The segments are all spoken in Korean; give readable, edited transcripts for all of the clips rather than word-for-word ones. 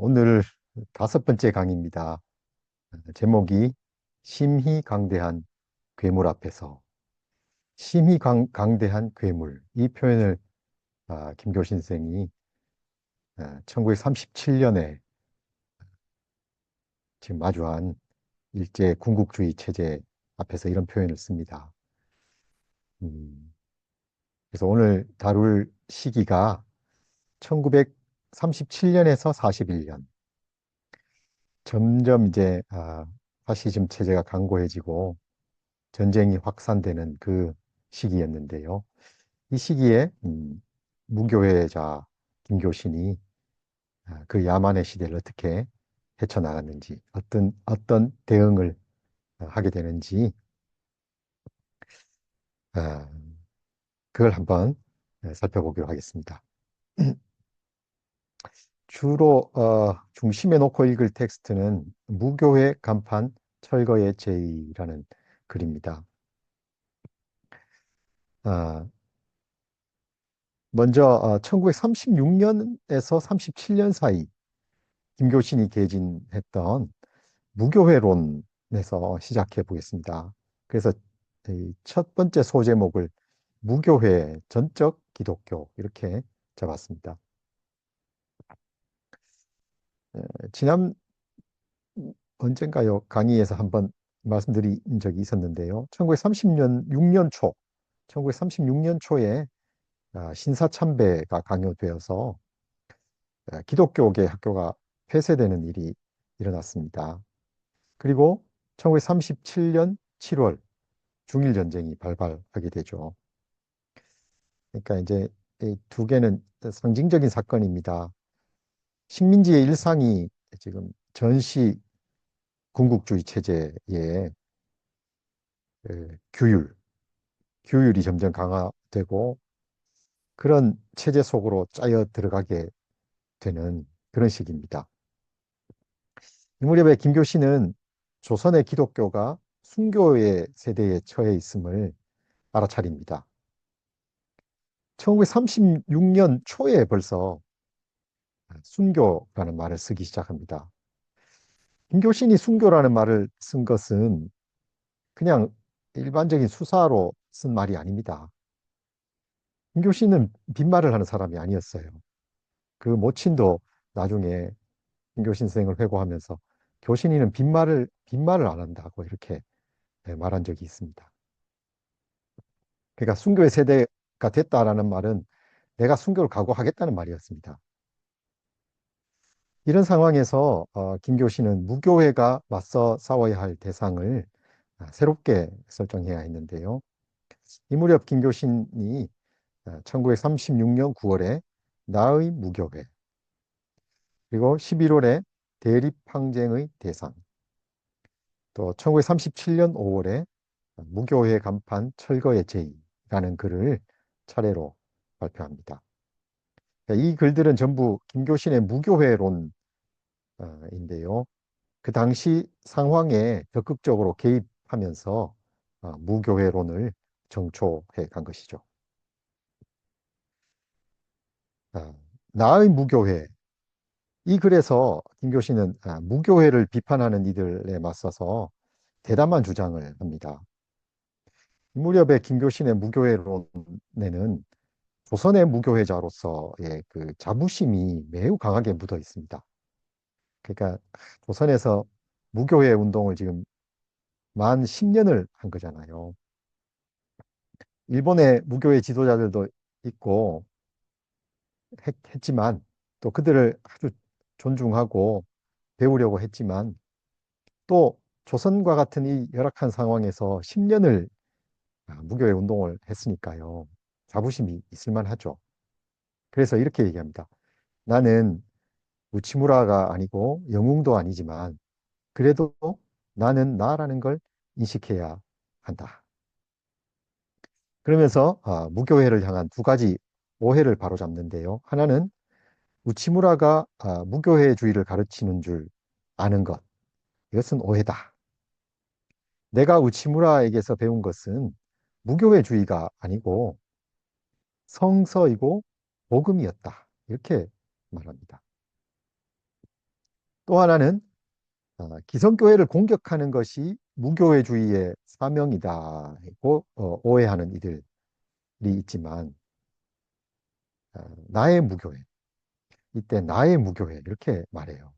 오늘 5번째 강의입니다. 제목이 심희강대한 괴물 앞에서. 심희강대한 괴물. 이 표현을 김교신 선생이 1937년에 지금 마주한 일제 군국주의 체제 앞에서 이런 표현을 씁니다. 음, 그래서 오늘 다룰 시기가 1937년에서 41년. 점점 이제 파시즘 체제가 강고해지고 전쟁이 확산되는 그 시기였는데요. 이 시기에 무교회자 김교신이 그 야만의 시대를 어떻게 헤쳐나갔는지, 어떤 대응을 하게 되는지, 아, 그걸 한번 살펴보기로 하겠습니다. 주로 중심에 놓고 읽을 텍스트는 무교회 간판 철거의 제의라는 글입니다. 아, 먼저 1936년에서 37년 사이 김교신이 개진했던 무교회론에서 시작해 보겠습니다. 그래서 이 첫 번째 소제목을 무교회, 전적 기독교 이렇게 잡았습니다. 지난 언젠가요 강의에서 한번 말씀드린 적이 있었는데요. 1936년 초에 신사참배가 강요되어서 기독교계 학교가 폐쇄되는 일이 일어났습니다. 그리고 1937년 7월 중일전쟁이 발발하게 되죠. 그러니까 이제 이 두 개는 상징적인 사건입니다. 식민지의 일상이 지금 전시 군국주의 체제의 규율, 규율이 점점 강화되고 그런 체제 속으로 짜여 들어가게 되는 그런 시기입니다. 이 무렵에 김교신은 조선의 기독교가 순교의 세대에 처해 있음을 알아차립니다. 1936년 초에 벌써 순교라는 말을 쓰기 시작합니다. 김교신이 순교라는 말을 쓴 것은 그냥 일반적인 수사로 쓴 말이 아닙니다. 김교신은 빈말을 하는 사람이 아니었어요. 그 모친도 나중에 김교신 선생을 회고하면서 교신이는 빈말을 안 한다고 이렇게 말한 적이 있습니다. 그러니까 순교의 세대가 됐다라는 말은 내가 순교를 각오하겠다는 말이었습니다. 이런 상황에서 김교신은 무교회가 맞서 싸워야 할 대상을 새롭게 설정해야 했는데요. 이 무렵 김교신이 1936년 9월에 나의 무교회, 그리고 11월에 대립항쟁의 대상, 또 1937년 5월에 무교회 간판 철거의 제의라는 글을 차례로 발표합니다. 이 글들은 전부 김교신의 무교회론인데요. 그 당시 상황에 적극적으로 개입하면서 무교회론을 정초해 간 것이죠. 아, 나의 무교회. 이 글에서 김교신은 무교회를 비판하는 이들에 맞서서 대담한 주장을 합니다. 이 무렵에 김교신의 무교회론에는 조선의 무교회자로서의 그 자부심이 매우 강하게 묻어 있습니다. 그러니까 조선에서 무교회 운동을 지금 만 10년을 한 거잖아요. 일본의 무교회 지도자들도 있고 했지만 또 그들을 아주 존중하고 배우려고 했지만 또 조선과 같은 이 열악한 상황에서 10년을 무교회 운동을 했으니까요. 자부심이 있을 만하죠. 그래서 이렇게 얘기합니다. 나는 우치무라가 아니고 영웅도 아니지만 그래도 나는 나라는 걸 인식해야 한다. 그러면서 무교회를 향한 두 가지 오해를 바로잡는데요. 하나는 우치무라가 무교회주의를 가르치는 줄 아는 것. 이것은 오해다. 내가 우치무라에게서 배운 것은 무교회주의가 아니고 성서이고 복음이었다. 이렇게 말합니다. 또 하나는 기성교회를 공격하는 것이 무교회주의의 사명이다고 오해하는 이들이 있지만 나의 무교회, 이때 나의 무교회 이렇게 말해요.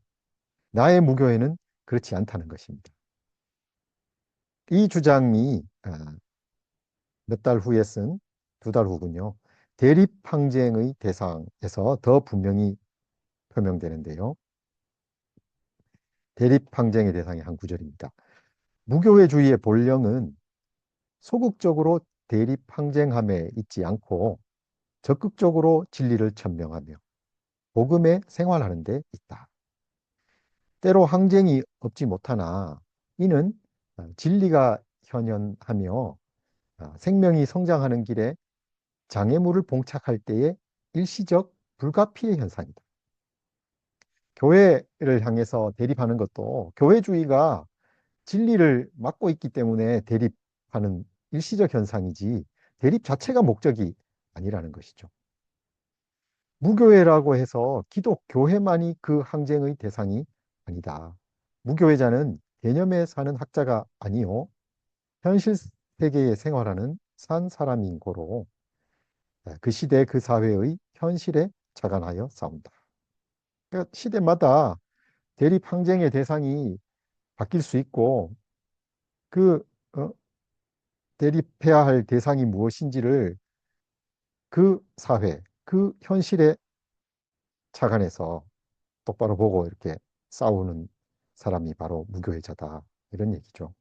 나의 무교회는 그렇지 않다는 것입니다. 이 주장이 몇 달 후에 쓴, 두 달 후군요. 대립항쟁의 대상에서 더 분명히 표명되는데요. 대립항쟁의 대상의 한 구절입니다. 무교회주의의 본령은 소극적으로 대립항쟁함에 있지 않고 적극적으로 진리를 천명하며 복음에 생활하는 데 있다. 때로 항쟁이 없지 못하나 이는 진리가 현현하며 생명이 성장하는 길에 장애물을 봉착할 때의 일시적 불가피의 현상이다. 교회를 향해서 대립하는 것도 교회주의가 진리를 막고 있기 때문에 대립하는 일시적 현상이지 대립 자체가 목적이 아니라는 것이죠. 무교회라고 해서 기독교회만이 그 항쟁의 대상이 아니다. 무교회자는 개념에 사는 학자가 아니요. 현실 세계에 생활하는 산 사람인 고로 그 시대 그 사회의 현실에 자간하여 싸운다. 그러니까 시대마다 대립 항쟁의 대상이 바뀔 수 있고 그 어, 대립해야 할 대상이 무엇인지를 그 사회, 그 현실에 착안해서 똑바로 보고 이렇게 싸우는 사람이 바로 무교회자다. 이런 얘기죠.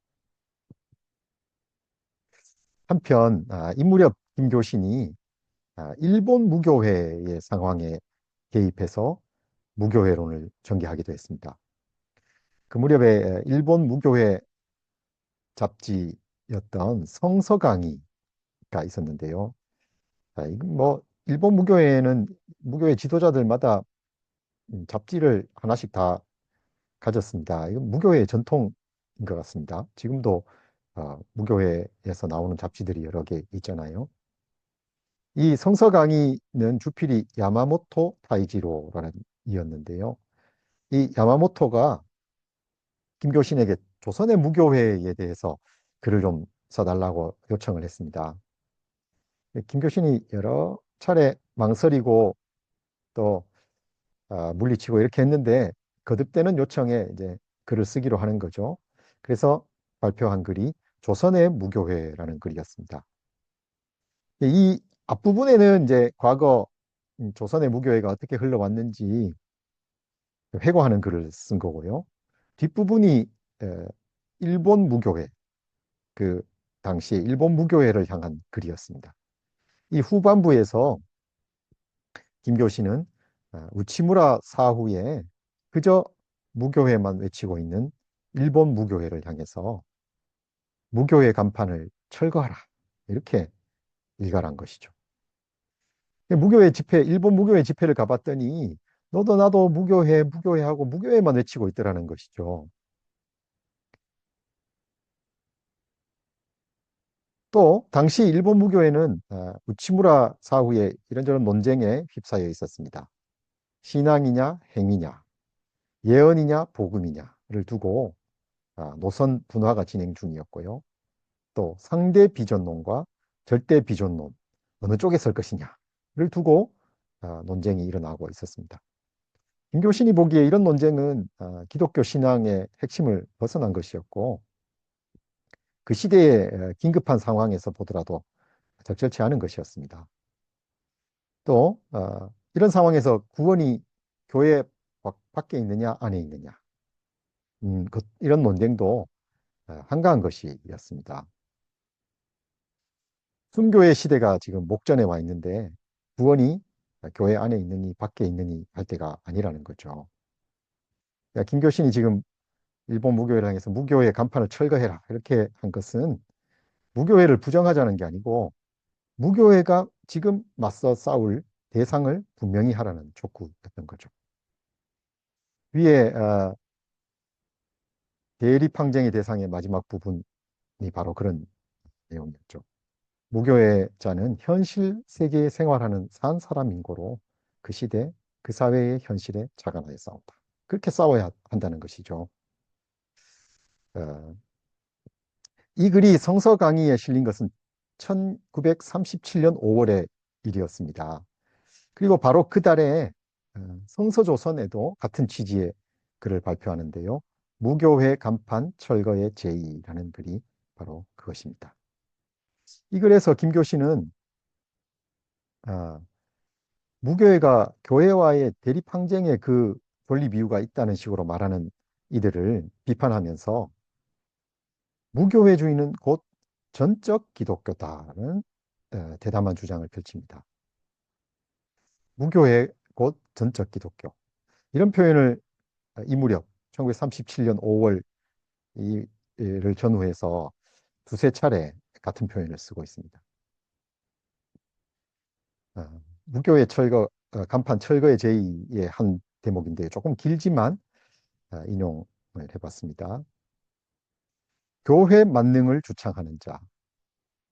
한편 이 무렵 김교신이 일본 무교회의 상황에 개입해서 무교회론을 전개하기도 했습니다. 그 무렵에 일본 무교회 잡지였던 성서강의가 있었는데요. 이건 뭐 일본 무교회는 무교회 지도자들마다 잡지를 하나씩 다 가졌습니다. 이건 무교회의 전통인 것 같습니다. 지금도 무교회에서 나오는 잡지들이 여러 개 있잖아요. 이 성서 강의는 주필이 야마모토 타이지로라는 이었는데요. 이 야마모토가 김교신에게 조선의 무교회에 대해서 글을 좀 써달라고 요청을 했습니다. 김교신이 여러 차례 망설이고 또 물리치고 이렇게 했는데 거듭되는 요청에 이제 글을 쓰기로 하는 거죠. 그래서 발표한 글이 조선의 무교회라는 글이었습니다. 이 앞부분에는 이제 과거 조선의 무교회가 어떻게 흘러왔는지 회고하는 글을 쓴 거고요. 뒷부분이 에, 일본 무교회, 그 당시에 일본 무교회를 향한 글이었습니다. 이 후반부에서 김교신은 우치무라 사후에 그저 무교회만 외치고 있는 일본 무교회를 향해서 무교회 간판을 철거하라. 이렇게 일갈한 것이죠. 무교회 집회, 일본 무교회 집회를 가봤더니 너도 나도 무교회, 무교회 하고 무교회만 외치고 있더라는 것이죠. 또 당시 일본 무교회는 우치무라 사후에 이런저런 논쟁에 휩싸여 있었습니다. 신앙이냐 행위냐, 예언이냐 복음이냐를 두고 노선 분화가 진행 중이었고요. 또 상대 비전론과 절대 비전론 어느 쪽에 설 것이냐를 두고 논쟁이 일어나고 있었습니다. 김교신이 보기에 이런 논쟁은 기독교 신앙의 핵심을 벗어난 것이었고 그 시대의 긴급한 상황에서 보더라도 적절치 않은 것이었습니다. 또 이런 상황에서 구원이 교회 밖에 있느냐 안에 있느냐 이런 논쟁도 한가한 것이었습니다. 순교의 시대가 지금 목전에 와 있는데 구원이 교회 안에 있느니 밖에 있느니 할 때가 아니라는 거죠. 그러니까 김교신이 지금 일본 무교회를 향해서 무교회의 간판을 철거해라 이렇게 한 것은 무교회를 부정하자는 게 아니고 무교회가 지금 맞서 싸울 대상을 분명히 하라는 촉구였던 거죠. 위에 대립항쟁의 대상의 마지막 부분이 바로 그런 내용이었죠. 무교회자는 현실 세계에 생활하는 산 사람인 거로 그 시대, 그 사회의 현실에 자간하여 싸운다. 그렇게 싸워야 한다는 것이죠. 어, 이 글이 성서 강의에 실린 것은 1937년 5월의 일이었습니다. 그리고 바로 그 달에 성서조선에도 같은 취지의 글을 발표하는데요. 무교회 간판 철거의 제의라는 글이 바로 그것입니다. 이 글에서 김교신은 아, 무교회가 교회와의 대립 항쟁의 그 존립 이유가 있다는 식으로 말하는 이들을 비판하면서 무교회주의는 곧 전적 기독교다는 대담한 주장을 펼칩니다. 무교회 곧 전적 기독교. 이런 표현을 이 무렵 1937년 5월 이를 전후해서 두세 차례 같은 표현을 쓰고 있습니다. 무교회 철거, 간판 철거의 제의의 한 대목인데 조금 길지만 인용을 해봤습니다. 교회 만능을 주창하는 자,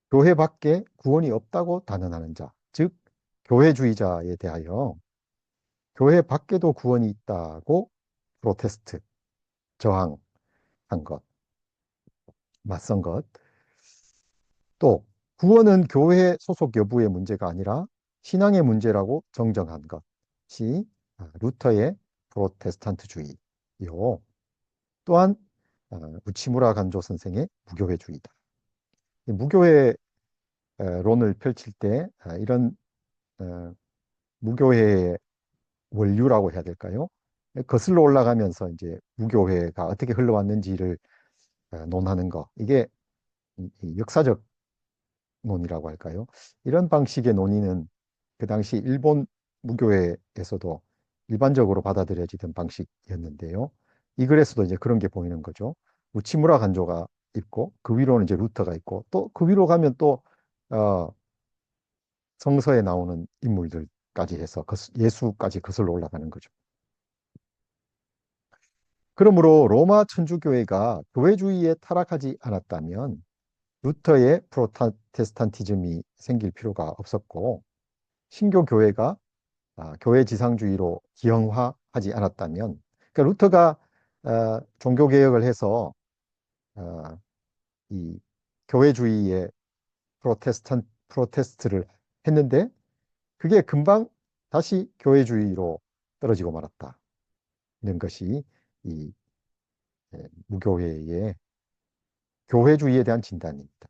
교회 밖에 구원이 없다고 단언하는 자, 즉 교회주의자에 대하여 교회 밖에도 구원이 있다고 프로테스트, 저항한 것, 맞선 것, 또 구원은 교회 소속 여부의 문제가 아니라 신앙의 문제라고 정정한 것이 루터의 프로테스탄트주의요. 또한 우치무라 간조 선생의 무교회주의다. 무교회론을 펼칠 때 이런 어, 무교회의 원류라고 해야 될까요? 거슬러 올라가면서 이제 무교회가 어떻게 흘러왔는지를 논하는 거. 이게 이 역사적 논이라고 할까요? 이런 방식의 논의는 그 당시 일본 무교회에서도 일반적으로 받아들여지던 방식이었는데요. 이 글에서도 이제 그런 게 보이는 거죠. 우치무라 간조가 있고 그 위로는 이제 루터가 있고 또 그 위로 가면 또 어, 성서에 나오는 인물들까지 해서 예수까지 거슬러 올라가는 거죠. 그러므로 로마 천주교회가 교회주의에 타락하지 않았다면 루터의 프로테스탄티즘이 생길 필요가 없었고 신교 교회가 교회 지상주의로 기형화하지 않았다면, 그러니까 루터가 종교 개혁을 해서 어, 이 교회주의의 프로테스트를 했는데 그게 금방 다시 교회주의로 떨어지고 말았다는 것이 이 무교회의 교회주의에 대한 진단입니다.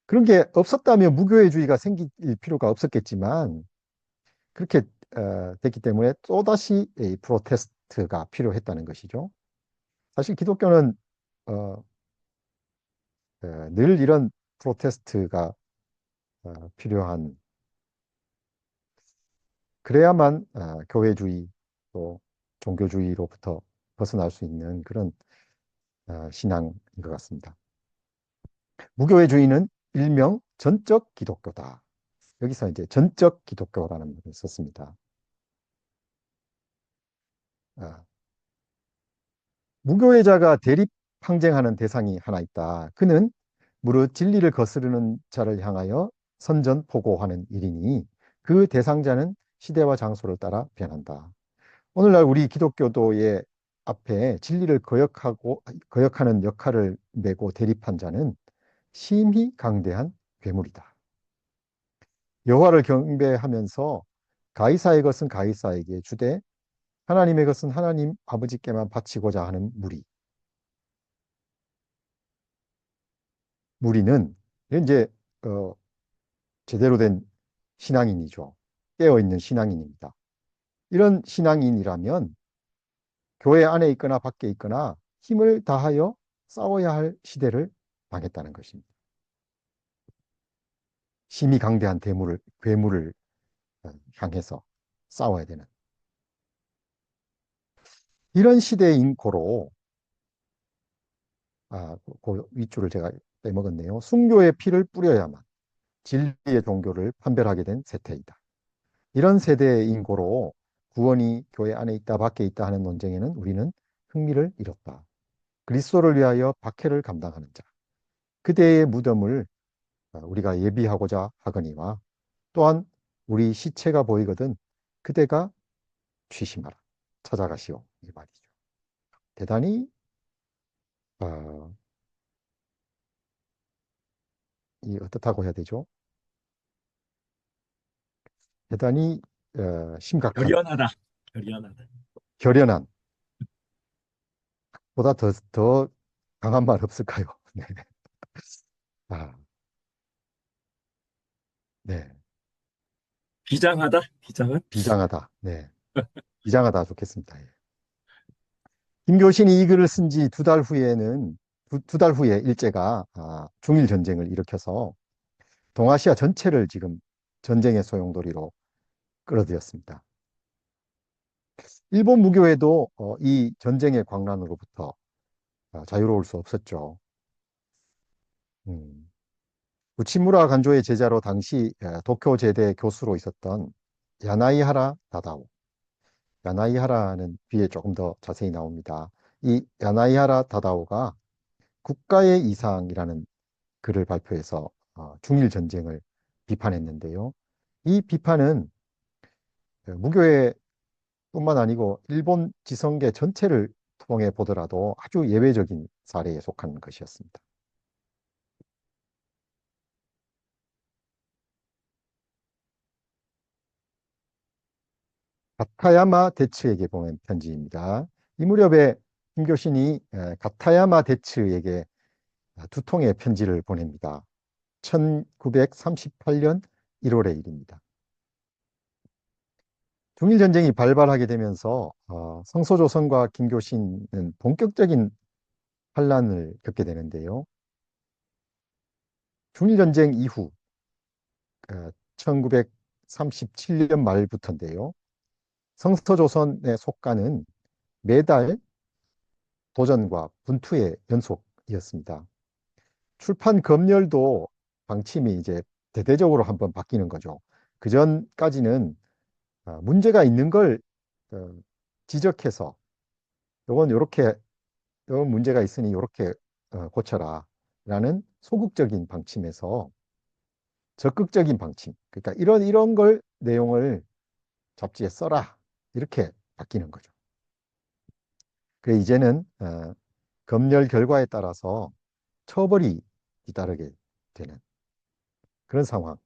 그런 게 없었다면 무교회주의가 생길 필요가 없었겠지만 그렇게 됐기 때문에 또다시 이 프로테스트가 필요했다는 것이죠. 사실 기독교는 어, 늘 이런 프로테스트가 필요한 그래야만 교회주의 또 종교주의로부터 벗어날 수 있는 그런 신앙인 것 같습니다. 무교회주의는 일명 전적 기독교다. 여기서 이제 전적 기독교라는 말을 썼습니다. 아, 무교회자가 대립 항쟁하는 대상이 하나 있다. 그는 무릇 진리를 거스르는 자를 향하여 선전포고하는 일이니 그 대상자는 시대와 장소를 따라 변한다. 오늘날 우리 기독교도의 앞에 진리를 거역하는 역할을 메고 대립한 자는 심히 강대한 괴물이다. 여호와를 경배하면서 가이사의 것은 가이사에게 주되 하나님의 것은 하나님 아버지께만 바치고자 하는 무리는 이제 어, 제대로 된 신앙인이죠. 깨어있는 신앙인입니다. 이런 신앙인이라면 교회 안에 있거나 밖에 있거나 힘을 다하여 싸워야 할 시대를 당했다는 것입니다. 심히 강대한 괴물을 향해서 싸워야 되는 이런 시대의 인고로 그 윗줄을 제가 빼먹었네요. 순교의 피를 뿌려야만 진리의 종교를 판별하게 된 세태이다. 이런 세대의 인고로 구원이 교회 안에 있다 밖에 있다 하는 논쟁에는 우리는 흥미를 잃었다. 그리스도를 위하여 박해를 감당하는 자, 그대의 무덤을 우리가 예비하고자 하거니와 또한 우리 시체가 보이거든 그대가 취심하라. 찾아가시오. 이 말이죠. 대단히 어, 이 어떻다고 해야 되죠? 대단히 심각한, 결연하다. 결연하다. 결연한, 보다 더 강한 말 없을까요? 네. 아, 네. 비장하다. 비장한? 비장하다. 네. 비장하다 좋겠습니다. 예. 김교신이 이 글을 쓴 지 두 달 후에는 두 달 후에 일제가 중일 전쟁을 일으켜서 동아시아 전체를 지금 전쟁의 소용돌이로 끌어들였습니다. 일본 무교에도 이 전쟁의 광란으로부터 자유로울 수 없었죠. 음. 우치무라 간조의 제자로 당시 도쿄 제대 교수로 있었던 야나이하라 다다오. 야나이하라는 뒤에 조금 더 자세히 나옵니다. 이 야나이하라 다다오가 국가의 이상이라는 글을 발표해서 중일 전쟁을 비판했는데요. 이 비판은 무교의 뿐만 아니고 일본 지성계 전체를 통해 보더라도 아주 예외적인 사례에 속한 것이었습니다. 가타야마 대츠에게 보낸 편지입니다. 이 무렵에 김교신이 가타야마 대츠에게 두 통의 편지를 보냅니다. 1938년 1월의 일입니다. 중일전쟁이 발발하게 되면서 성소조선과 김교신은 본격적인 환란을 겪게 되는데요. 중일전쟁 이후 1937년 말부터인데요. 성서조선의 속가는 매달 도전과 분투의 연속이었습니다. 출판 검열도 방침이 이제 대대적으로 한번 바뀌는 거죠. 그 전까지는 문제가 있는 걸 어, 지적해서 요건 요렇게 요 문제가 있으니 요렇게 고쳐라 라는 소극적인 방침에서 적극적인 방침, 그러니까 이런 걸 내용을 잡지에 써라 이렇게 바뀌는 거죠. 그 이제는 검열 결과에 따라서 처벌이 뒤따르게 되는 그런 상황이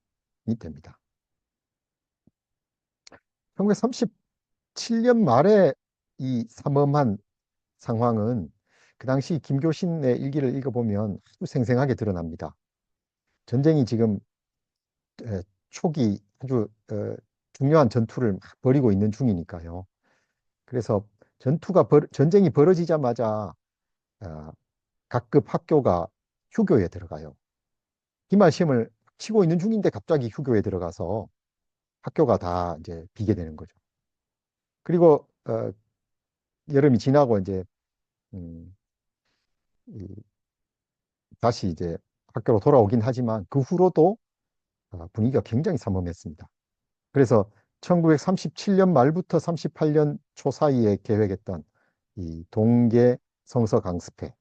됩니다. 1937년 말에 이 삼엄한 상황은 그 당시 김교신의 일기를 읽어보면 아주 생생하게 드러납니다. 전쟁이 지금 초기 아주 중요한 전투를 막 벌이고 있는 중이니까요. 그래서 전쟁이 벌어지자마자 어, 각급 학교가 휴교에 들어가요. 기말 시험을 치고 있는 중인데 갑자기 휴교에 들어가서 학교가 다 이제 비게 되는 거죠. 그리고 여름이 지나고 이제 음, 이, 다시 이제 학교로 돌아오긴 하지만 그 후로도 분위기가 굉장히 삼엄했습니다. 그래서 1937년 말부터 38년 초 사이에 계획했던 이 동계 성서 강습회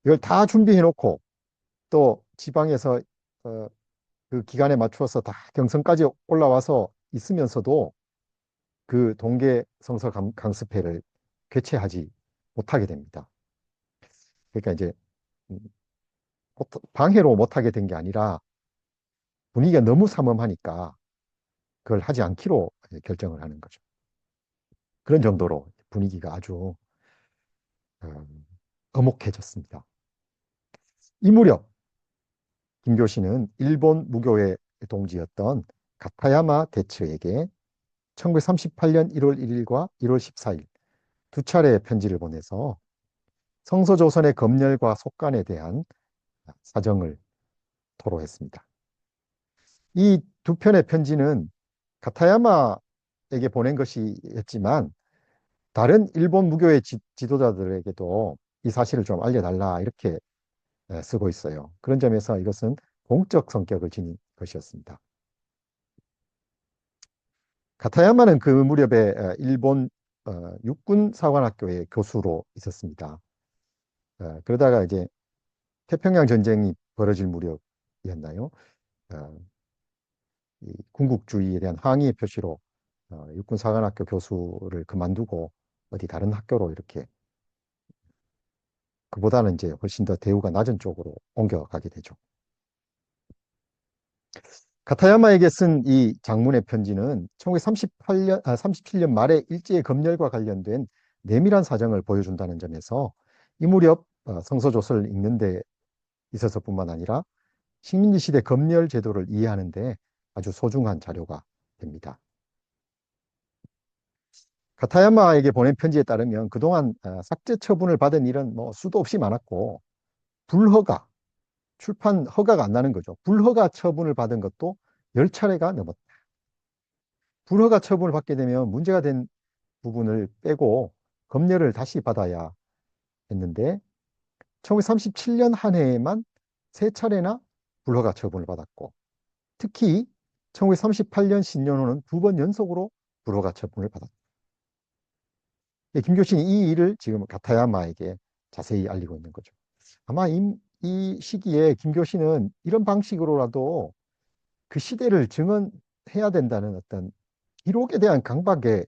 이걸 다 준비해 놓고 또 지방에서 어, 그 기간에 맞추어서 다 경성까지 올라와서 있으면서도 그 동계 성서 강습회를 개최하지 못하게 됩니다. 그러니까 이제 음, 방해로 못하게 된 게 아니라 분위기가 너무 삼엄하니까 그걸 하지 않기로 결정을 하는 거죠. 그런 정도로 분위기가 아주 엄혹해졌습니다. 이 무렵 김교신은 일본 무교의 동지였던 가타야마 대츠에게 1938년 1월 1일과 1월 14일 두 차례의 편지를 보내서 성서조선의 검열과 속간에 대한 사정을 토로했습니다. 이 두 편의 편지는 가타야마에게 보낸 것이었지만 다른 일본 무교의 지도자들에게도 이 사실을 좀 알려달라 이렇게 쓰고 있어요. 그런 점에서 이것은 공적 성격을 지닌 것이었습니다. 가타야마는 그 무렵에 일본 육군사관학교의 교수로 있었습니다. 그러다가 이제 태평양 전쟁이 벌어질 무렵이었나요? 어, 이 군국주의에 대한 항의의 표시로 육군사관학교 교수를 그만두고 어디 다른 학교로 이렇게 그보다는 이제 훨씬 더 대우가 낮은 쪽으로 옮겨가게 되죠. 가타야마에게 쓴 이 장문의 편지는 1938년, 37년 말에 일제의 검열과 관련된 내밀한 사정을 보여준다는 점에서 이 무렵 성서조서를 읽는 데 있어서뿐만 아니라 식민지 시대 검열 제도를 이해하는 데 아주 소중한 자료가 됩니다. 가타야마에게 보낸 편지에 따르면 그동안 삭제 처분을 받은 일은 뭐 수도 없이 많았고 불허가, 출판 허가가 안 나는 거죠. 불허가 처분을 받은 것도 10차례가 넘었다. 불허가 처분을 받게 되면 문제가 된 부분을 빼고 검열을 다시 받아야 했는데 1937년 한 해에만 3차례나 불허가 처분을 받았고 특히 1938년 신년호는 2번 연속으로 불허가 처분을 받았다. 김교신이 이 일을 지금 가타야마에게 자세히 알리고 있는 거죠. 아마 이 시기에 김교신은 이런 방식으로라도 그 시대를 증언해야 된다는 어떤 기록에 대한 강박에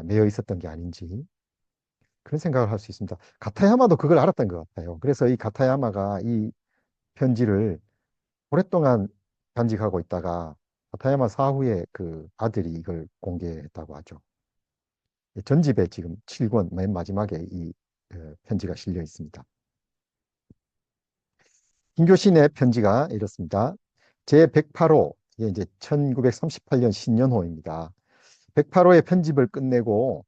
매여 있었던 게 아닌지 그런 생각을 할 수 있습니다. 가타야마도 그걸 알았던 것 같아요. 그래서 이 가타야마가 이 편지를 오랫동안 간직하고 있다가 가타야마 사후에 그 아들이 이걸 공개했다고 하죠. 전집에 지금 7권 맨 마지막에 이 편지가 실려 있습니다. 김교신의 편지가 이렇습니다. 제108호, 이게 이제 1938년 신년호입니다. 108호의 편집을 끝내고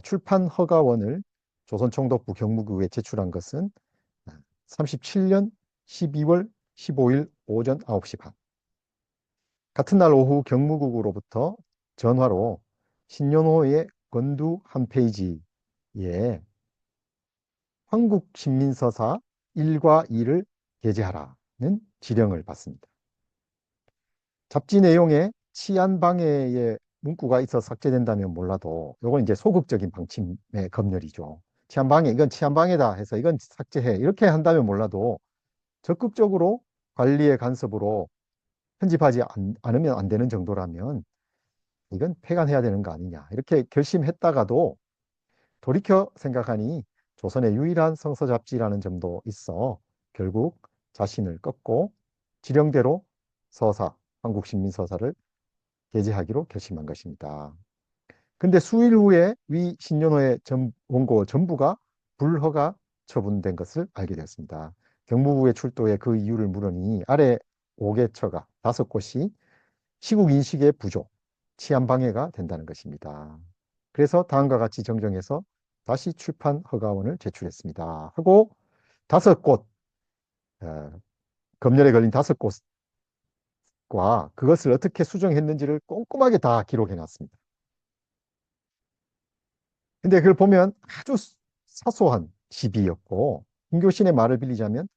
출판 허가원을 조선총독부 경무국에 제출한 것은 37년 12월 15일 오전 9시 반. 같은 날 오후 경무국으로부터 전화로 신년호의 건두 한 페이지에 황국신민서사 1과 2를 게재하라는 지령을 받습니다. 잡지 내용에 치안방해의 문구가 있어 삭제된다면 몰라도 이건 이제 소극적인 방침의 검열이죠. 치안방해, 이건 치안방해다 해서 이건 삭제해. 이렇게 한다면 몰라도 적극적으로 관리의 간섭으로 편집하지 않으면 안 되는 정도라면 이건 폐간해야 되는 거 아니냐. 이렇게 결심했다가도 돌이켜 생각하니 조선의 유일한 성서 잡지라는 점도 있어 결국 자신을 꺾고 지령대로 서사, 한국신민서사를 게재하기로 결심한 것입니다. 근데 수일 후에 위 신년호의 원고 전부가 불허가 처분된 것을 알게 되었습니다. 경무부의 출도에 그 이유를 물으니 아래 5개처가 5곳이 시국 인식의 부족, 치안 방해가 된다는 것입니다. 그래서 다음과 같이 정정해서 다시 출판 허가원을 제출했습니다. 하고 5곳, 검열에 걸린 5곳과 그것을 어떻게 수정했는지를 꼼꼼하게 다 기록해 놨습니다. 근데 그걸 보면 아주 사소한 시비였고 김교신의 말을 빌리자면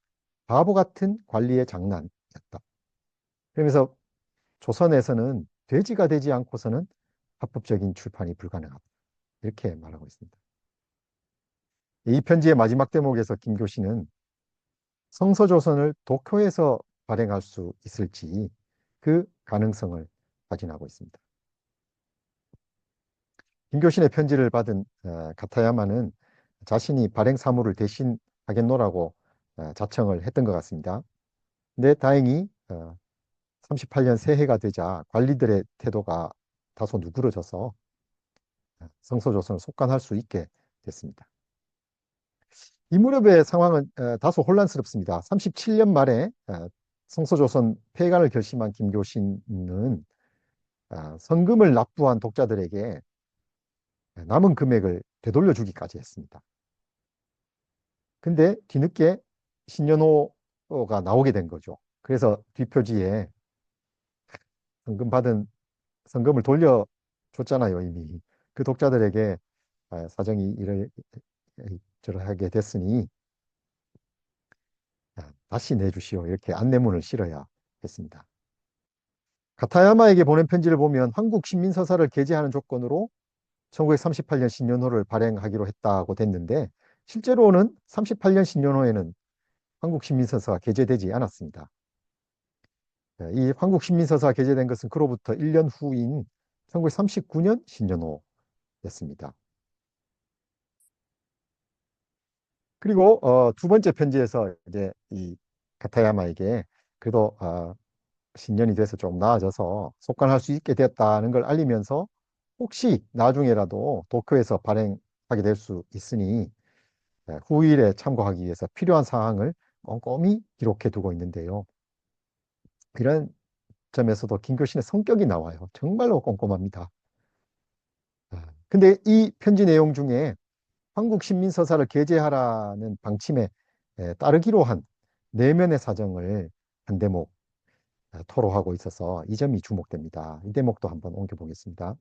바보 같은 관리의 장난이었다. 그러면서 조선에서는 돼지가 되지 않고서는 합법적인 출판이 불가능하다. 이렇게 말하고 있습니다. 이 편지의 마지막 대목에서 김교신은 성서조선을 도쿄에서 발행할 수 있을지 그 가능성을 확인하고 있습니다. 김교신의 편지를 받은 가타야마는 자신이 발행 사무를 대신 하겠노라고 자청을 했던 것 같습니다. 근데 다행히 38년 새해가 되자 관리들의 태도가 다소 누그러져서 성서조선을 속간할 수 있게 됐습니다. 이 무렵의 상황은 다소 혼란스럽습니다. 37년 말에 성서조선 폐간을 결심한 김교신은 성금을 납부한 독자들에게 남은 금액을 되돌려 주기까지 했습니다. 근데 뒤늦게 신년호가 나오게 된 거죠. 그래서 뒷표지에 성금 받은 성금을 돌려줬잖아요, 이미. 그 독자들에게 사정이 저러하게 됐으니 다시 내주시오. 이렇게 안내문을 실어야 했습니다. 가타야마에게 보낸 편지를 보면 한국 신민서사를 게재하는 조건으로 1938년 신년호를 발행하기로 했다고 됐는데 실제로는 38년 신년호에는 한국 신민서사가 게재되지 않았습니다. 이 한국 신민서사가 게재된 것은 그로부터 1년 후인 1939년 신년호였습니다. 그리고 두 번째 편지에서 이제 이 가타야마에게 그래도 신년이 돼서 좀 나아져서 속관할 수 있게 되었다는 걸 알리면서 혹시 나중에라도 도쿄에서 발행하게 될 수 있으니 후일에 참고하기 위해서 필요한 사항을 꼼꼼히 기록해 두고 있는데요. 이런 점에서도 김교신의 성격이 나와요. 정말로 꼼꼼합니다. 근데 이 편지 내용 중에 한국 신민서사를 게재하라는 방침에 따르기로 한 내면의 사정을 한 대목 토로하고 있어서 이 점이 주목됩니다. 이 대목도 한번 옮겨보겠습니다.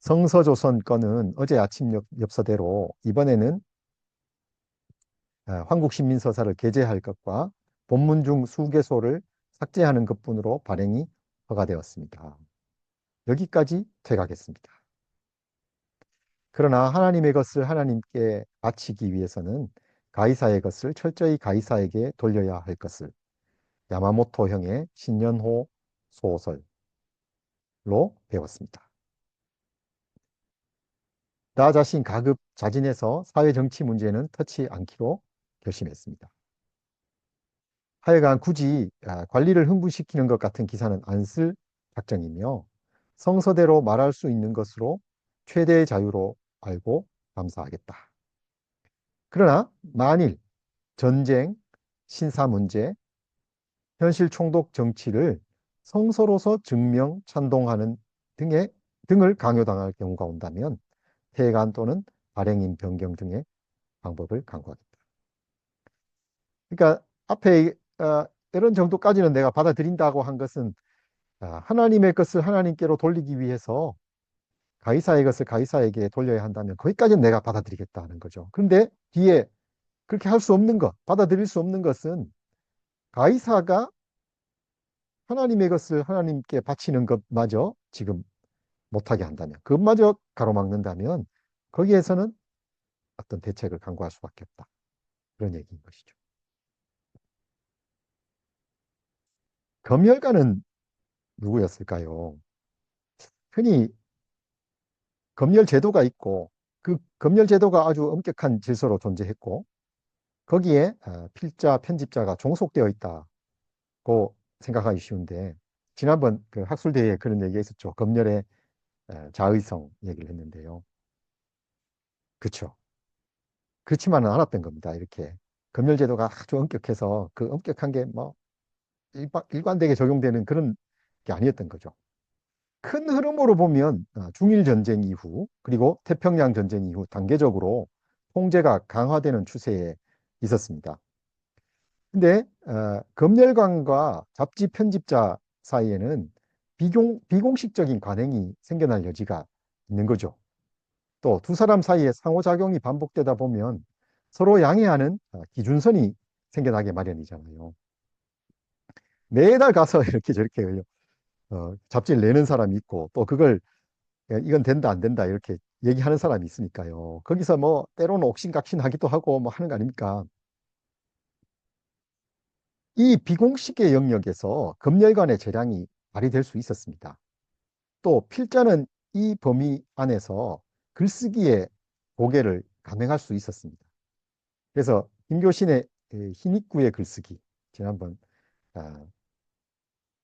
성서조선 건은 어제 아침 엽서대로 이번에는 한국신민서사를 게재할 것과 본문 중 수개소를 삭제하는 것뿐으로 발행이 허가되었습니다. 여기까지 제가하겠습니다. 그러나 하나님의 것을 하나님께 바치기 위해서는 가이사의 것을 철저히 가이사에게 돌려야 할 것을 야마모토 형의 신년호 소설로 배웠습니다. 나 자신 가급 자진해서 사회 정치 문제는 터치 않기로 결심했습니다. 하여간 굳이 관리를 흥분시키는 것 같은 기사는 안 쓸 작정이며 성서대로 말할 수 있는 것으로 최대의 자유로 알고 감사하겠다. 그러나 만일 전쟁, 신사 문제, 현실 총독 정치를 성서로서 증명, 찬동하는 등을 강요당할 경우가 온다면 폐간 또는 발행인 변경 등의 방법을 강구하겠다. 그러니까 앞에 이런 정도까지는 내가 받아들인다고 한 것은 하나님의 것을 하나님께로 돌리기 위해서 가이사의 것을 가이사에게 돌려야 한다면 거기까지는 내가 받아들이겠다는 거죠. 그런데 뒤에 그렇게 할 수 없는 것, 받아들일 수 없는 것은 가이사가 하나님의 것을 하나님께 바치는 것마저 지금 못하게 한다면, 그것마저 가로막는다면 거기에서는 어떤 대책을 강구할 수밖에 없다. 그런 얘기인 것이죠. 검열가는 누구였을까요? 흔히 검열 제도가 있고 그 검열 제도가 아주 엄격한 질서로 존재했고 거기에 필자, 편집자가 종속되어 있다고 생각하기 쉬운데 지난번 그 학술대회에 그런 얘기가 있었죠. 검열의 자의성 얘기를 했는데요. 그렇죠. 그렇지만은 않았던 겁니다. 이렇게 검열 제도가 아주 엄격해서 그 엄격한 게 뭐 일관되게 적용되는 그런 게 아니었던 거죠. 큰 흐름으로 보면 중일 전쟁 이후 그리고 태평양 전쟁 이후 단계적으로 통제가 강화되는 추세에 있었습니다. 근데 검열관과 잡지 편집자 사이에는 비공식적인 관행이 생겨날 여지가 있는 거죠. 또 두 사람 사이에 상호작용이 반복되다 보면 서로 양해하는 기준선이 생겨나게 마련이잖아요. 매달 가서 이렇게 저렇게 잡지를 내는 사람이 있고 또 그걸 이건 된다 안 된다 이렇게 얘기하는 사람이 있으니까요. 거기서 뭐 때로는 옥신각신하기도 하고 뭐 하는 거 아닙니까? 이 비공식의 영역에서 검열관의 재량이 발휘될 수 있었습니다. 또 필자는 이 범위 안에서 글쓰기에 고개를 감행할 수 있었습니다. 그래서 김교신의 희닉구의 글쓰기 지난번 아,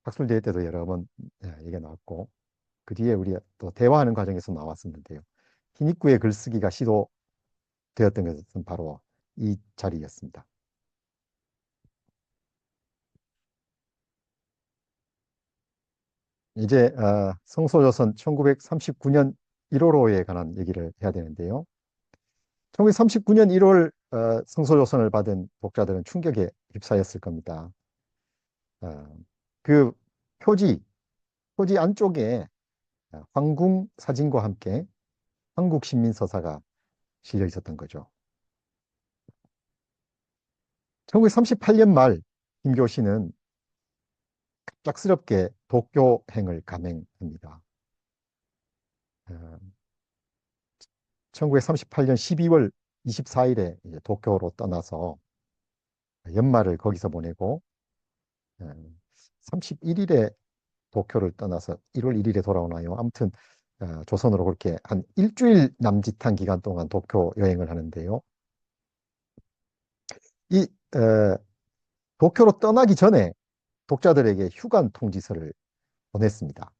학술대회 때도 여러 번 얘기가 나왔고 그 뒤에 우리 또 대화하는 과정에서 나왔었는데요. 희닉구의 글쓰기가 시도되었던 것은 바로 이 자리였습니다. 이제 성소조선 1939년 1월호에 관한 얘기를 해야 되는데요. 1939년 1월 성소조선을 받은 독자들은 충격에 휩싸였을 겁니다. 어, 그 표지, 표지 안쪽에 황궁 사진과 함께 한국신민서사가 실려 있었던 거죠. 1938년 말 김교신은 갑작스럽게 도쿄행을 감행합니다. 어, 1938년 12월 24일에 이제 도쿄로 떠나서 연말을 거기서 보내고 31일에 도쿄를 떠나서 1월 1일에 돌아오나요? 아무튼 조선으로 그렇게 한 일주일 남짓한 기간 동안 도쿄 여행을 하는데요. 이 도쿄로 떠나기 전에 독자들에게 휴관 통지서를 보냈습니다.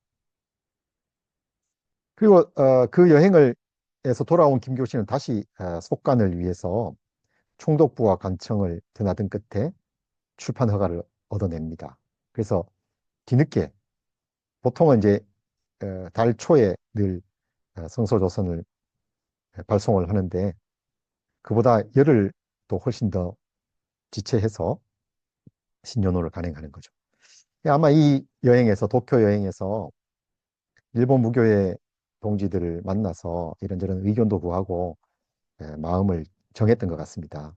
그리고 그 여행을 해서 돌아온 김교신은 다시 속간을 위해서 총독부와 관청을 드나든 끝에 출판 허가를 얻어냅니다. 그래서 뒤늦게 보통은 이제 달 초에 늘 성서조선을 발송을 하는데 그보다 열흘 또 훨씬 더 지체해서 신년호를 간행하는 거죠. 아마 이 여행에서 도쿄 여행에서 일본 무교의 동지들을 만나서 이런저런 의견도 구하고 마음을 정했던 것 같습니다.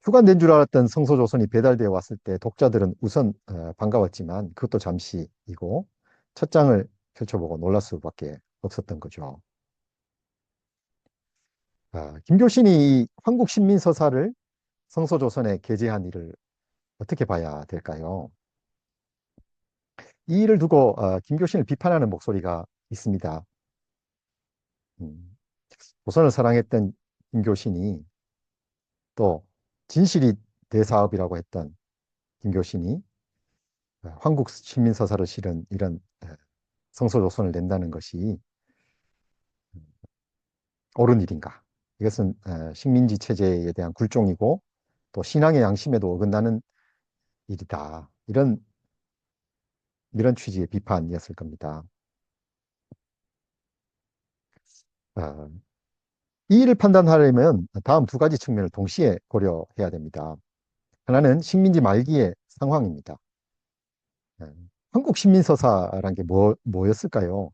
휴관된 줄 알았던 성서조선이 배달되어 왔을 때 독자들은 우선 반가웠지만 그것도 잠시이고 첫 장을 펼쳐보고 놀랄 수밖에 없었던 거죠. 김교신이 이 한국신민서사를 성서조선에 게재한 일을 어떻게 봐야 될까요? 이 일을 두고 김교신을 비판하는 목소리가 있습니다. 음, 조선을 사랑했던 김교신이 또 진실이 대사업이라고 했던 김교신이 한국 신민서사를 실은 이런 성서조선을 낸다는 것이 옳은 일인가? 이것은 식민지 체제에 대한 굴종이고 또 신앙의 양심에도 어긋나는 일이다. 이런 취지의 비판이었을 겁니다. 어, 이 일을 판단하려면 다음 두 가지 측면을 동시에 고려해야 됩니다. 하나는 식민지 말기의 상황입니다. 예, 한국 신민서사란 게 뭐였을까요?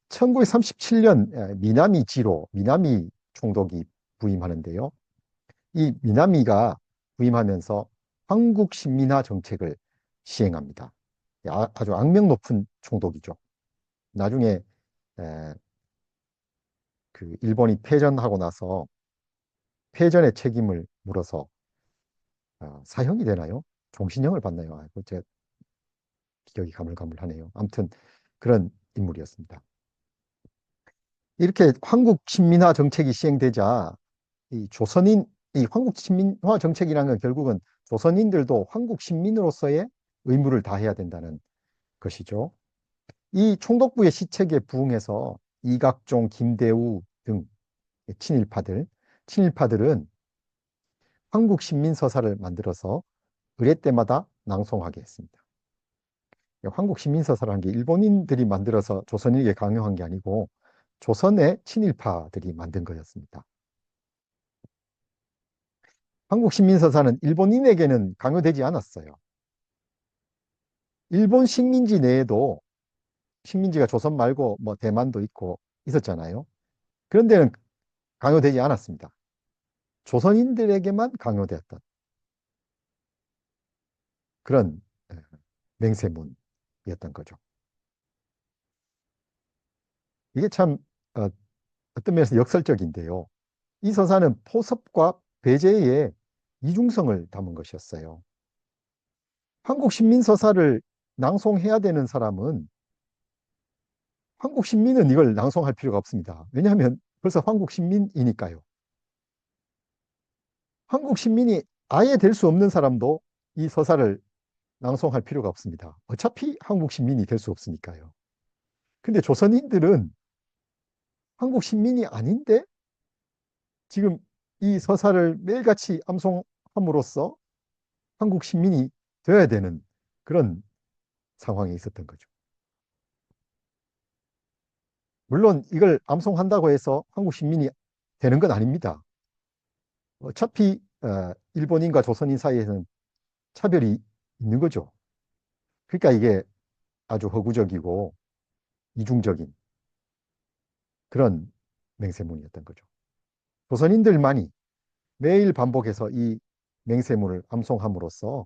1937년 미나미 지로, 미나미 총독이 부임하는데요. 이 미나미가 부임하면서 한국 신민화 정책을 시행합니다. 아주 악명 높은 총독이죠. 나중에 에, 그 일본이 패전하고 나서 패전의 책임을 물어서 사형이 되나요? 종신형을 받나요? 아이고, 제가 기억이 가물가물하네요. 아무튼 그런 인물이었습니다. 이렇게 한국 신민화 정책이 시행되자 이 한국 신민화 정책이라는 건 결국은 조선인들도 한국 신민으로서의 의무를 다해야 된다는 것이죠. 이 총독부의 시책에 부응해서 이각종, 김대우 등 친일파들은 한국 신민서사를 만들어서 의례 때마다 낭송하게 했습니다. 한국 신민서사라는 게 일본인들이 만들어서 조선인에게 강요한 게 아니고 조선의 친일파들이 만든 거였습니다. 한국 신민서사는 일본인에게는 강요되지 않았어요. 일본 식민지 내에도 식민지가 조선 말고 뭐 대만도 있고 있었잖아요. 그런 데는 강요되지 않았습니다. 조선인들에게만 강요되었던 그런 맹세문이었던 거죠. 이게 참 어, 어떤 면에서 역설적인데요. 이 서사는 포섭과 배제의 이중성을 담은 것이었어요. 한국 신민 서사를 낭송해야 되는 사람은 한국 신민은 이걸 낭송할 필요가 없습니다. 왜냐하면 벌써 한국 신민이니까요. 한국 신민이 아예 될 수 없는 사람도 이 서사를 낭송할 필요가 없습니다. 어차피 한국 신민이 될 수 없으니까요. 근데 조선인들은 한국 신민이 아닌데 지금 이 서사를 매일같이 암송함으로써 한국 시민이 되어야 되는 그런 상황에 있었던 거죠. 물론 이걸 암송한다고 해서 한국 시민이 되는 건 아닙니다. 어차피 일본인과 조선인 사이에는 차별이 있는 거죠. 그러니까 이게 아주 허구적이고 이중적인 그런 맹세문이었던 거죠. 조선인들만이 매일 반복해서 이 맹세문을 암송함으로써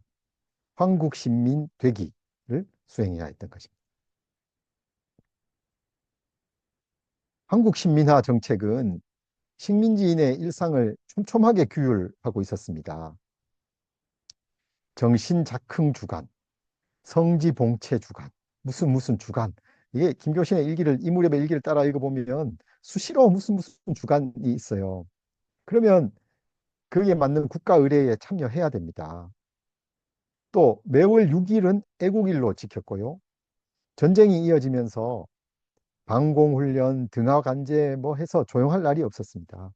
한국 신민 되기를 수행해야 했던 것입니다. 한국 신민화 정책은 식민지인의 일상을 촘촘하게 규율하고 있었습니다. 정신작흥 주간, 성지봉체 주간, 무슨 주간. 이게 김교신의 일기를 이 무렵의 일기를 따라 읽어보면 수시로 무슨 주간이 있어요. 그러면 거기에 맞는 국가 의례에 참여해야 됩니다. 또 매월 6일은 애국일로 지켰고요. 전쟁이 이어지면서 방공훈련, 등하간제 뭐 해서 조용할 날이 없었습니다.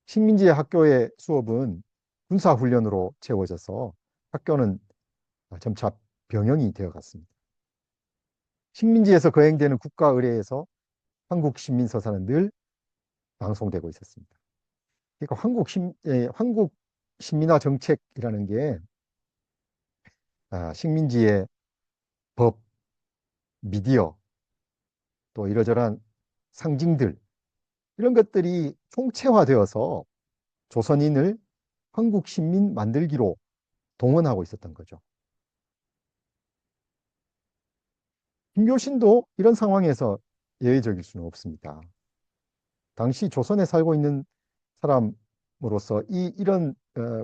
식민지의 학교의 수업은 군사훈련으로 채워져서 학교는 점차 병영이 되어갔습니다. 식민지에서 거행되는 국가 의례에서 한국 신민서사는 늘 방송되고 있었습니다. 그러니까 한국 신민화 정책이라는 게 식민지의 법, 미디어, 또 이러저러한 상징들 이런 것들이 총체화되어서 조선인을 한국 신민 만들기로 동원하고 있었던 거죠. 김교신도 이런 상황에서 예외적일 수는 없습니다. 당시 조선에 살고 있는 사람으로서 이런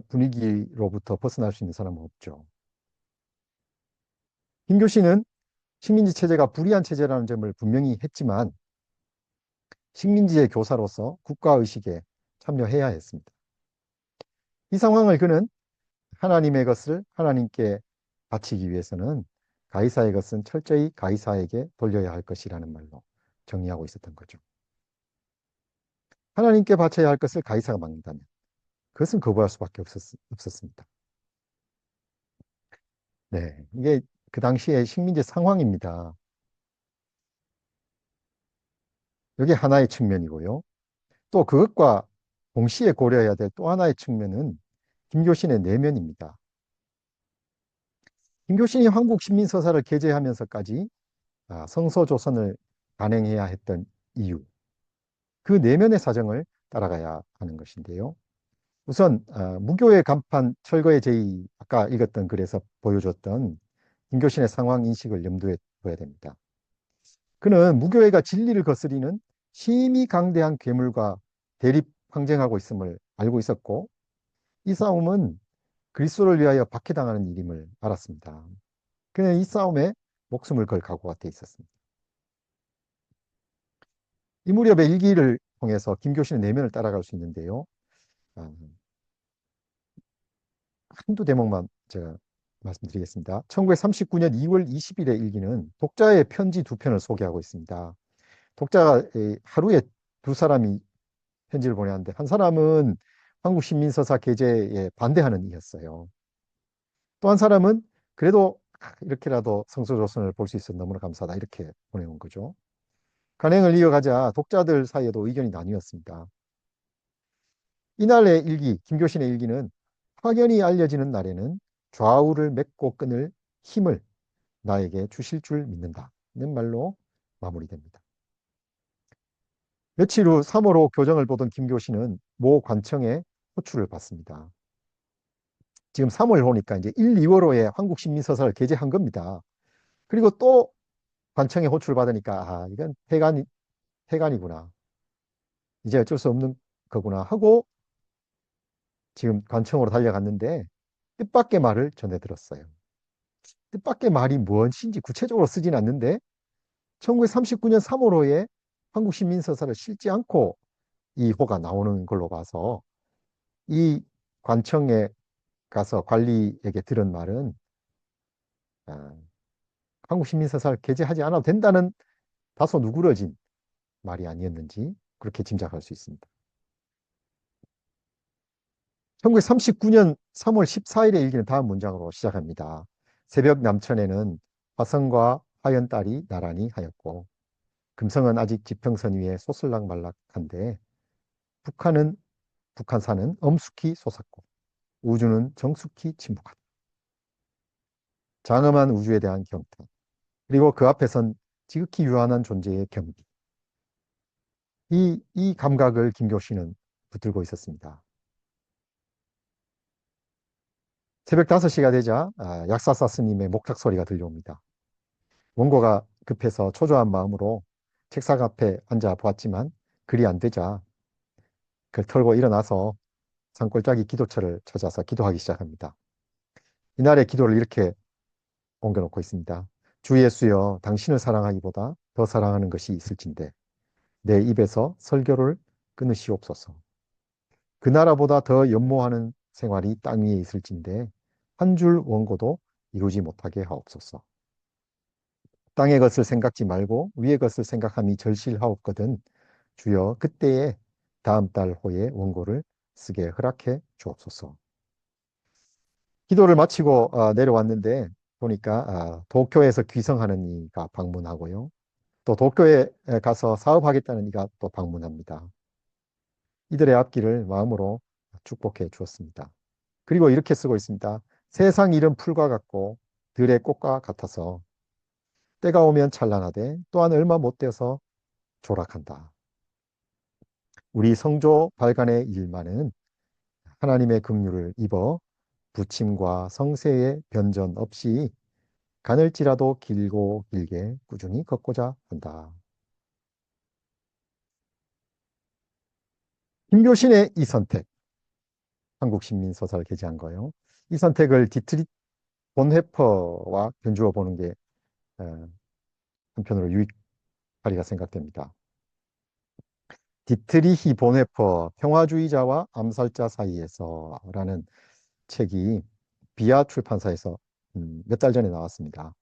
분위기로부터 벗어날 수 있는 사람은 없죠. 김교신은 식민지 체제가 불의한 체제라는 점을 분명히 했지만 식민지의 교사로서 국가의식에 참여해야 했습니다. 이 상황을 그는 하나님의 것을 하나님께 바치기 위해서는 가이사의 것은 철저히 가이사에게 돌려야 할 것이라는 말로 정리하고 있었던 거죠. 하나님께 바쳐야 할 것을 가이사가 막는다면 그것은 거부할 수밖에 없었습니다. 네, 이게 그 당시의 식민지 상황입니다. 이게 하나의 측면이고요. 또 그것과 동시에 고려해야 될 또 하나의 측면은 김교신의 내면입니다. 김교신이 한국 신민서사를 게재하면서까지 성서조선을 단행해야 했던 이유, 그 내면의 사정을 따라가야 하는 것인데요. 우선 무교의 간판 철거의 제의, 아까 읽었던 글에서 보여줬던 김교신의 상황 인식을 염두에 둬야 됩니다. 그는 무교회가 진리를 거스리는 심히 강대한 괴물과 대립 항쟁하고 있음을 알고 있었고 이 싸움은 그리스도를 위하여 박해당하는 일임을 알았습니다. 그는 이 싸움에 목숨을 걸 각오가 돼 있었습니다. 이 무렵의 일기를 통해서 김교신의 내면을 따라갈 수 있는데요. 아, 한두 대목만 제가 말씀드리겠습니다. 1939년 2월 20일의 일기는 독자의 편지 두 편을 소개하고 있습니다. 독자가 하루에 두 사람이 편지를 보내는데 한 사람은 한국 신민서사 게재에 반대하는 이였어요. 또 한 사람은 그래도 이렇게라도 성서조선을 볼 수 있어서 너무나 감사하다 이렇게 보내온 거죠. 간행을 이어가자 독자들 사이에도 의견이 나뉘었습니다. 이날의 일기, 김교신의 일기는 확연히 알려지는 날에는 좌우를 맺고 끊을 힘을 나에게 주실 줄 믿는다는 말로 마무리됩니다. 며칠 후 3월호 교정을 보던 김교신은 모 관청에 호출을 받습니다. 지금 3월호니까 이제 1, 2월호에 한국 신민서사를 게재한 겁니다. 그리고 또 관청에 호출을 받으니까 이건 폐간이구나. 이제 어쩔 수 없는 거구나 하고 지금 관청으로 달려갔는데 뜻밖의 말을 전해 들었어요. 뜻밖의 말이 무엇인지 구체적으로 쓰진 않는데 1939년 3월호에 한국 신민서사를 실지 않고 이 호가 나오는 걸로 봐서 이 관청에 가서 관리에게 들은 말은 아, 한국 신민서사를 게재하지 않아도 된다는 다소 누그러진 말이 아니었는지 그렇게 짐작할 수 있습니다. 1939년 3월 14일의 일기는 다음 문장으로 시작합니다. 새벽 남천에는 화성과 화연딸이 나란히 하였고 금성은 아직 지평선 위에 소슬락말락한데 북한산은 엄숙히 솟았고 우주는 정숙히 침묵하다. 장엄한 우주에 대한 경탄 그리고 그 앞에선 지극히 유한한 존재의 경기 이 감각을 김교신은 붙들고 있었습니다. 새벽 5시가 되자 약사사 스님의 목탁 소리가 들려옵니다. 원고가 급해서 초조한 마음으로 책상 앞에 앉아 보았지만 글이 안 되자 그걸 털고 일어나서 산골짜기 기도처를 찾아서 기도하기 시작합니다. 이날의 기도를 이렇게 옮겨놓고 있습니다. 주 예수여, 당신을 사랑하기보다 더 사랑하는 것이 있을진데 내 입에서 설교를 끊으시옵소서. 그 나라보다 더 연모하는 생활이 땅 위에 있을진데 한 줄 원고도 이루지 못하게 하옵소서. 땅의 것을 생각지 말고 위의 것을 생각함이 절실하옵거든 주여 그때에 다음 달 호에 원고를 쓰게 허락해 주옵소서. 기도를 마치고 내려왔는데 보니까 도쿄에서 귀성하는 이가 방문하고요. 또 도쿄에 가서 사업하겠다는 이가 또 방문합니다. 이들의 앞길을 마음으로 축복해 주었습니다. 그리고 이렇게 쓰고 있습니다. 세상 일은 풀과 같고 들의 꽃과 같아서 때가 오면 찬란하되 또한 얼마 못 되어서 조락한다. 우리 성조 발간의 일만은 하나님의 긍휼을 입어 부침과 성세의 변전 없이 가늘지라도 길고 길게 꾸준히 걷고자 한다. 김교신의 이 선택, 한국 신민 소설 게재한 거요. 이 선택을 디트리 본헤퍼와 견주어 보는 게 어, 한편으로 유익하리가 생각됩니다. 디트리히 본헤퍼 평화주의자와 암살자 사이에서라는 책이 비아 출판사에서 몇 달 전에 나왔습니다.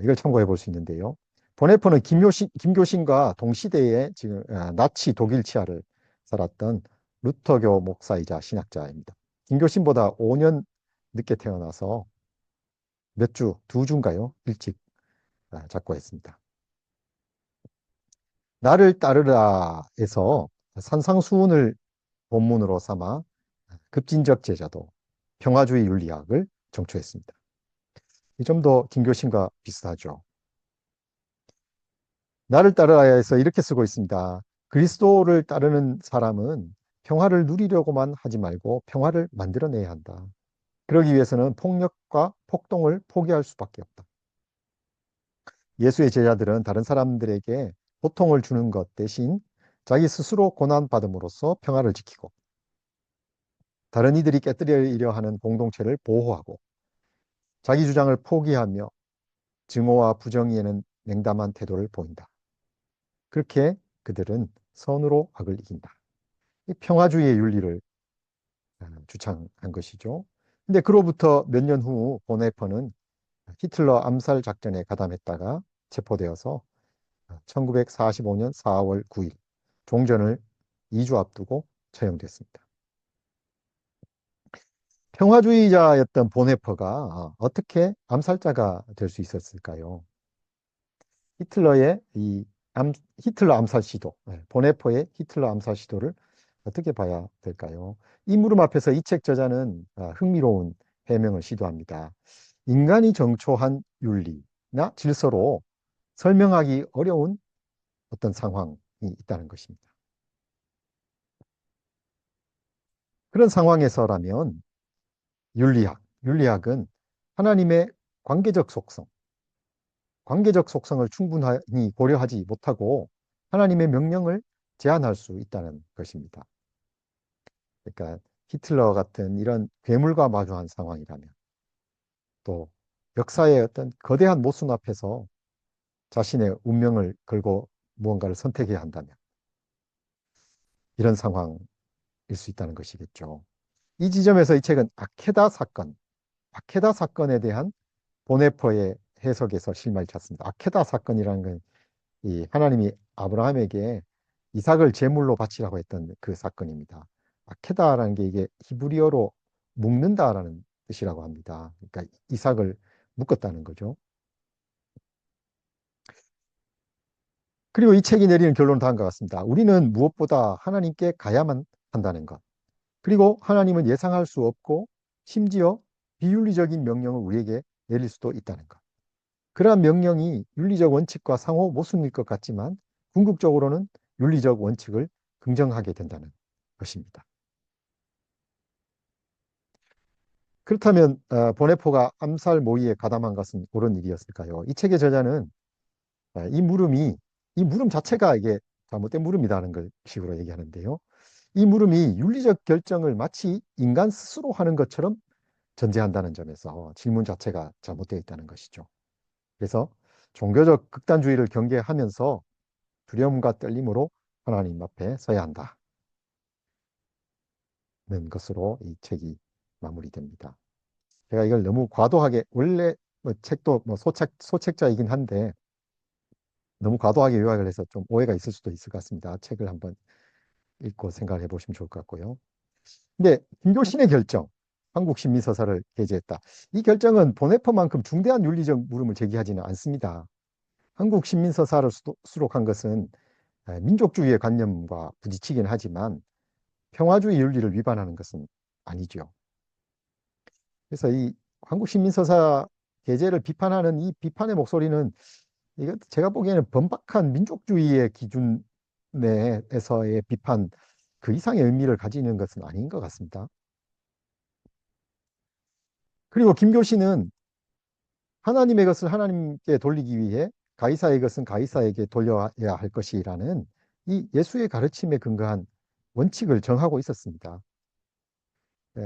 이걸 참고해 볼 수 있는데요. 본헤퍼는 김교신과 동시대에 지금 나치 독일 치하를 살았던 루터교 목사이자 신학자입니다. 김교신보다 5년 늦게 태어나서 몇 주, 2주인가요? 일찍 작고했습니다. 나를 따르라에서 산상수훈을 본문으로 삼아 급진적 제자도 평화주의 윤리학을 정초했습니다. 이 점도 김교신과 비슷하죠. 나를 따르라에서 이렇게 쓰고 있습니다. 그리스도를 따르는 사람은 평화를 누리려고만 하지 말고 평화를 만들어내야 한다. 그러기 위해서는 폭력과 폭동을 포기할 수밖에 없다. 예수의 제자들은 다른 사람들에게 고통을 주는 것 대신 자기 스스로 고난받음으로써 평화를 지키고 다른 이들이 깨뜨리려 하는 공동체를 보호하고 자기 주장을 포기하며 증오와 부정의에는 냉담한 태도를 보인다. 그렇게 그들은 선으로 악을 이긴다. 이 평화주의의 윤리를 주창한 것이죠. 근데 그로부터 몇 년 후 보네퍼는 히틀러 암살 작전에 가담했다가 체포되어서 1945년 4월 9일 종전을 2주 앞두고 처형됐습니다. 평화주의자였던 보네퍼가 어떻게 암살자가 될 수 있었을까요? 히틀러의 히틀러 암살 시도, 보네퍼의 히틀러 암살 시도를 어떻게 봐야 될까요? 이 물음 앞에서 이 책 저자는 흥미로운 해명을 시도합니다. 인간이 정초한 윤리나 질서로 설명하기 어려운 어떤 상황이 있다는 것입니다. 그런 상황에서라면 윤리학은 하나님의 관계적 속성, 관계적 속성을 충분히 고려하지 못하고 하나님의 명령을 제한할 수 있다는 것입니다. 그러니까 히틀러 같은 이런 괴물과 마주한 상황이라면 또 역사의 어떤 거대한 모순 앞에서 자신의 운명을 걸고 무언가를 선택해야 한다면 이런 상황일 수 있다는 것이겠죠. 이 지점에서 이 책은 아케다 사건에 대한 보네퍼의 해석에서 실마리 찾습니다. 아케다 사건이라는 건 이 하나님이 아브라함에게 이삭을 제물로 바치라고 했던 그 사건입니다. 아케다라는 게 이게 히브리어로 묶는다라는 뜻이라고 합니다. 그러니까 이삭을 묶었다는 거죠. 그리고 이 책이 내리는 결론은 다음과 같습니다. 우리는 무엇보다 하나님께 가야만 한다는 것. 그리고 하나님은 예상할 수 없고 심지어 비윤리적인 명령을 우리에게 내릴 수도 있다는 것. 그러한 명령이 윤리적 원칙과 상호 모순일 것 같지만 궁극적으로는 윤리적 원칙을 긍정하게 된다는 것입니다. 그렇다면 보네포가 암살 모의에 가담한 것은 옳은 일이었을까요? 이 책의 저자는 이 물음 자체가 이게 잘못된 물음이라는 걸 식으로 얘기하는데요. 이 물음이 윤리적 결정을 마치 인간 스스로 하는 것처럼 전제한다는 점에서 질문 자체가 잘못되어 있다는 것이죠. 그래서 종교적 극단주의를 경계하면서 두려움과 떨림으로 하나님 앞에 서야 한다. 것으로 이 책이 마무리됩니다. 제가 이걸 너무 과도하게 원래 뭐 책도 뭐 소책자이긴 한데 너무 과도하게 요약을 해서 좀 오해가 있을 수도 있을 것 같습니다. 책을 한번 읽고 생각을 해보시면 좋을 것 같고요. 근데 김교신의 결정, 한국 신민서사를 게재했다. 이 결정은 보네퍼만큼 중대한 윤리적 물음을 제기하지는 않습니다. 한국 신민서사를 수록한 것은 민족주의의 관념과 부딪히긴 하지만 평화주의 윤리를 위반하는 것은 아니죠. 그래서 이 한국 신민서사 게재를 비판하는 이 비판의 목소리는 이거 제가 보기에는 번박한 민족주의의 기준 내에서의 비판 그 이상의 의미를 가지는 것은 아닌 것 같습니다. 그리고 김교신은 하나님의 것을 하나님께 돌리기 위해 가이사의 것은 가이사에게 돌려야 할 것이라는 이 예수의 가르침에 근거한 원칙을 정하고 있었습니다.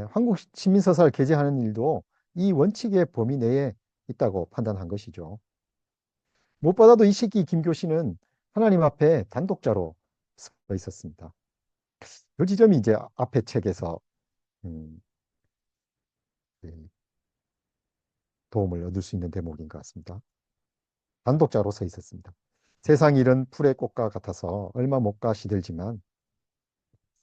한국 시민서사를 게재하는 일도 이 원칙의 범위 내에 있다고 판단한 것이죠. 무엇보다도 이 시기 김교신은 하나님 앞에 단독자로 서 있었습니다. 이 지점이 이제 앞의 책에서 음, 네, 도움을 얻을 수 있는 대목인 것 같습니다. 단독자로 서 있었습니다. 세상 일은 풀의 꽃과 같아서 얼마 못 가 시들지만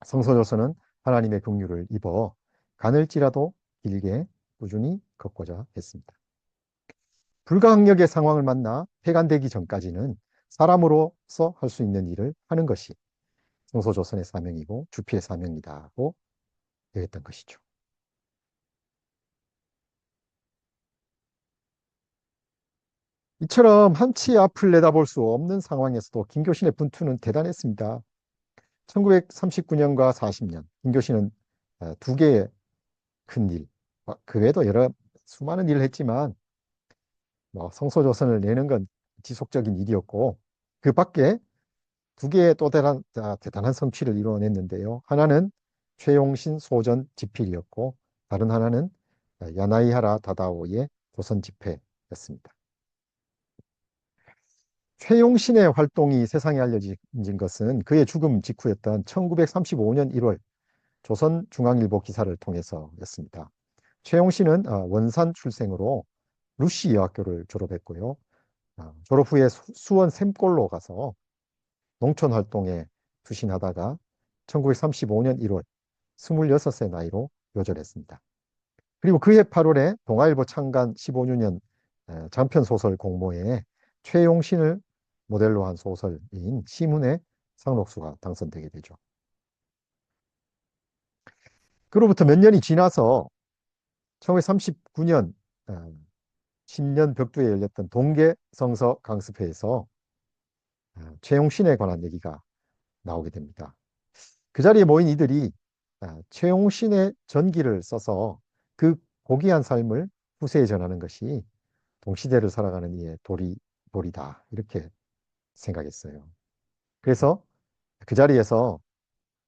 성서조서는 하나님의 긍휼을 입어 가늘지라도 길게 꾸준히 걷고자 했습니다. 불가항력의 상황을 만나 폐간되기 전까지는 사람으로서 할 수 있는 일을 하는 것이 성소조선의 사명이고 주피의 사명이다고 되었던 것이죠. 이처럼 한치 앞을 내다볼 수 없는 상황에서도 김교신의 분투는 대단했습니다. 1939년과 40년, 김교신은 두 개의 큰 일, 그 외에도 여러 수많은 일을 했지만 뭐 성소조선을 내는 건 지속적인 일이었고 그 밖에 두 개의 또 대단한 성취를 이루어냈는데요. 하나는 최용신 소전 집필이었고 다른 하나는 야나이하라 다다오의 조선 집회였습니다. 최용신의 활동이 세상에 알려진 것은 그의 죽음 직후였던 1935년 1월 조선중앙일보 기사를 통해서였습니다. 최용신은 원산 출생으로 루시 여학교를 졸업했고요. 졸업 후에 수원 샘골로 가서 농촌 활동에 투신하다가 1935년 1월 26세 나이로 요절했습니다. 그리고 그해 8월에 동아일보 창간 15주년 장편 소설 공모에 최용신을 모델로 한 소설인 시문의 상록수가 당선되게 되죠. 그로부터 몇 년이 지나서 1939년 10년 벽두에 열렸던 동계성서 강습회에서 최용신에 관한 얘기가 나오게 됩니다. 그 자리에 모인 이들이 최용신의 전기를 써서 그 고귀한 삶을 후세에 전하는 것이 동시대를 살아가는 이의 도리다 이렇게 생각했어요. 그래서 그 자리에서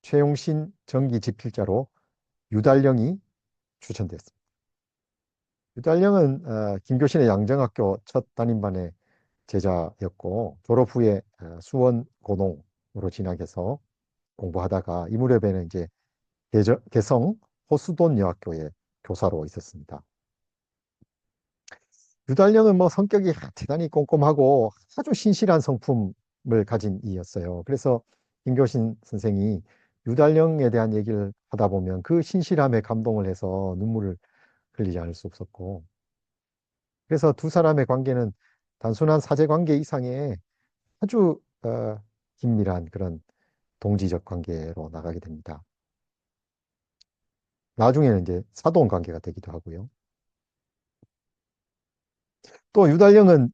최용신 전기 집필자로 유달령이 추천됐습니다. 유달령은 김교신의 양정학교 첫 담임반의 제자였고 졸업 후에 수원 고농으로 진학해서 공부하다가 이 무렵에는 이제 개성 호수돈 여학교에 교사로 있었습니다. 유달령은 뭐 성격이 대단히 꼼꼼하고 아주 신실한 성품을 가진 이였어요. 그래서 김교신 선생이 유달령에 대한 얘기를 하다 보면 그 신실함에 감동을 해서 눈물을 흘리지 않을 수 없었고, 그래서 두 사람의 관계는 단순한 사제 관계 이상의 아주 긴밀한 그런 동지적 관계로 나가게 됩니다. 나중에는 이제 사돈 관계가 되기도 하고요. 또 유달령은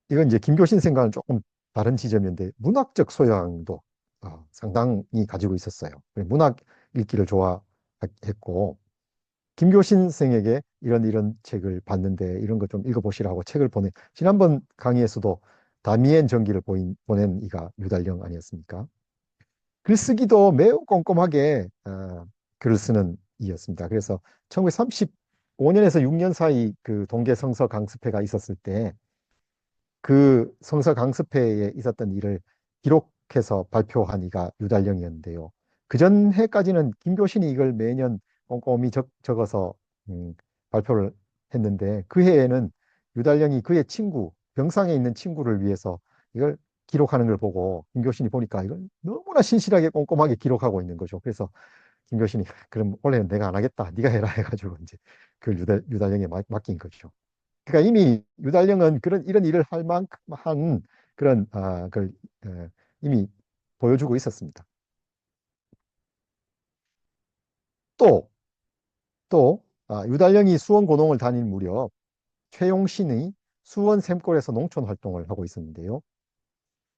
이건 이제 김교신 생과는 조금 다른 지점인데 문학적 소양도 상당히 가지고 있었어요. 문학 읽기를 좋아했고 김교신 선생에게 이런 책을 봤는데 이런 거 좀 읽어보시라고 책을 지난번 강의에서도 다미엔 전기를 보낸 이가 유달령 아니었습니까? 글쓰기도 매우 꼼꼼하게 글을 쓰는 이였습니다. 그래서 1935년에서 6년 사이 그 동계 성서 강습회가 있었을 때 그 성서 강습회에 있었던 일을 기록해서 발표한 이가 유달령이었는데요. 그전 해까지는 김교신이 이걸 매년 꼼꼼히 적어서 음, 발표를 했는데 그 해에는 유달령이 그의 친구, 병상에 있는 친구를 위해서 이걸 기록하는 걸 보고 김교신이 보니까 이걸 너무나 신실하게 꼼꼼하게 기록하고 있는 거죠. 그래서 김교신이 그럼 원래는 내가 안 하겠다. 네가 해라 해가지고 이제 그 유달령에 맡긴 거죠. 그러니까 이미 유달령은 그런 이런 일을 할 만큼 한 그런 그걸 이미 보여주고 있었습니다. 또 유달령이 수원 고농을 다닐 무렵 최용신의 수원 샘골에서 농촌 활동을 하고 있었는데요.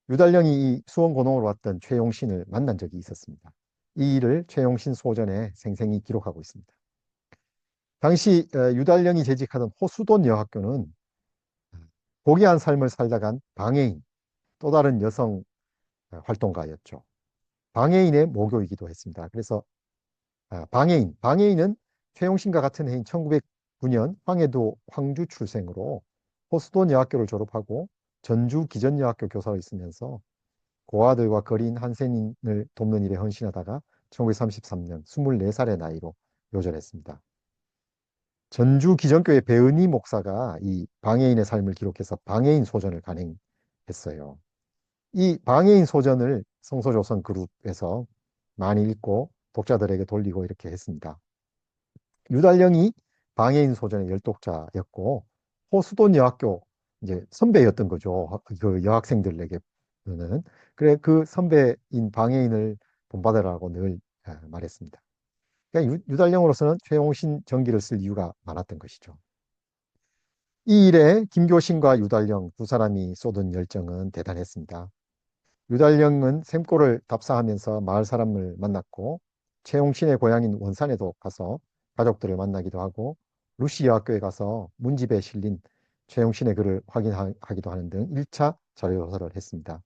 유달령이 이 수원 고농으로 왔던 최용신을 만난 적이 있었습니다. 이 일을 최용신 소전에 생생히 기록하고 있습니다. 당시 유달령이 재직하던 호수돈 여학교는 고귀한 삶을 살다간 방해인, 또 다른 여성 활동가였죠. 방해인의 모교이기도 했습니다. 그래서 방해인은 최용신과 같은 해인 1909년 황해도 황주 출생으로 호수돈 여학교를 졸업하고 전주 기전여학교 교사로 있으면서 고아들과 거린 한센인을 돕는 일에 헌신하다가 1933년 24살의 나이로 요절했습니다. 전주 기전교회 배은희 목사가 이 방해인의 삶을 기록해서 방해인 소전을 간행했어요. 이 방해인 소전을 성서조선 그룹에서 많이 읽고 독자들에게 돌리고 이렇게 했습니다. 유달령이 방해인 소전의 열독자였고 호수돈 여학교 이제 선배였던 거죠. 그 여학생들에게는. 그래 그 선배인 방해인을 본받으라고 늘 말했습니다. 그러니까 유달령으로서는 최용신 전기를 쓸 이유가 많았던 것이죠. 이 일에 김교신과 유달령 두 사람이 쏟은 열정은 대단했습니다. 유달령은 샘골을 답사하면서 마을 사람을 만났고 최용신의 고향인 원산에도 가서 가족들을 만나기도 하고 루시 여학교에 가서 문집에 실린 최용신의 글을 확인하기도 하는 등 1차 자료 조사를 했습니다.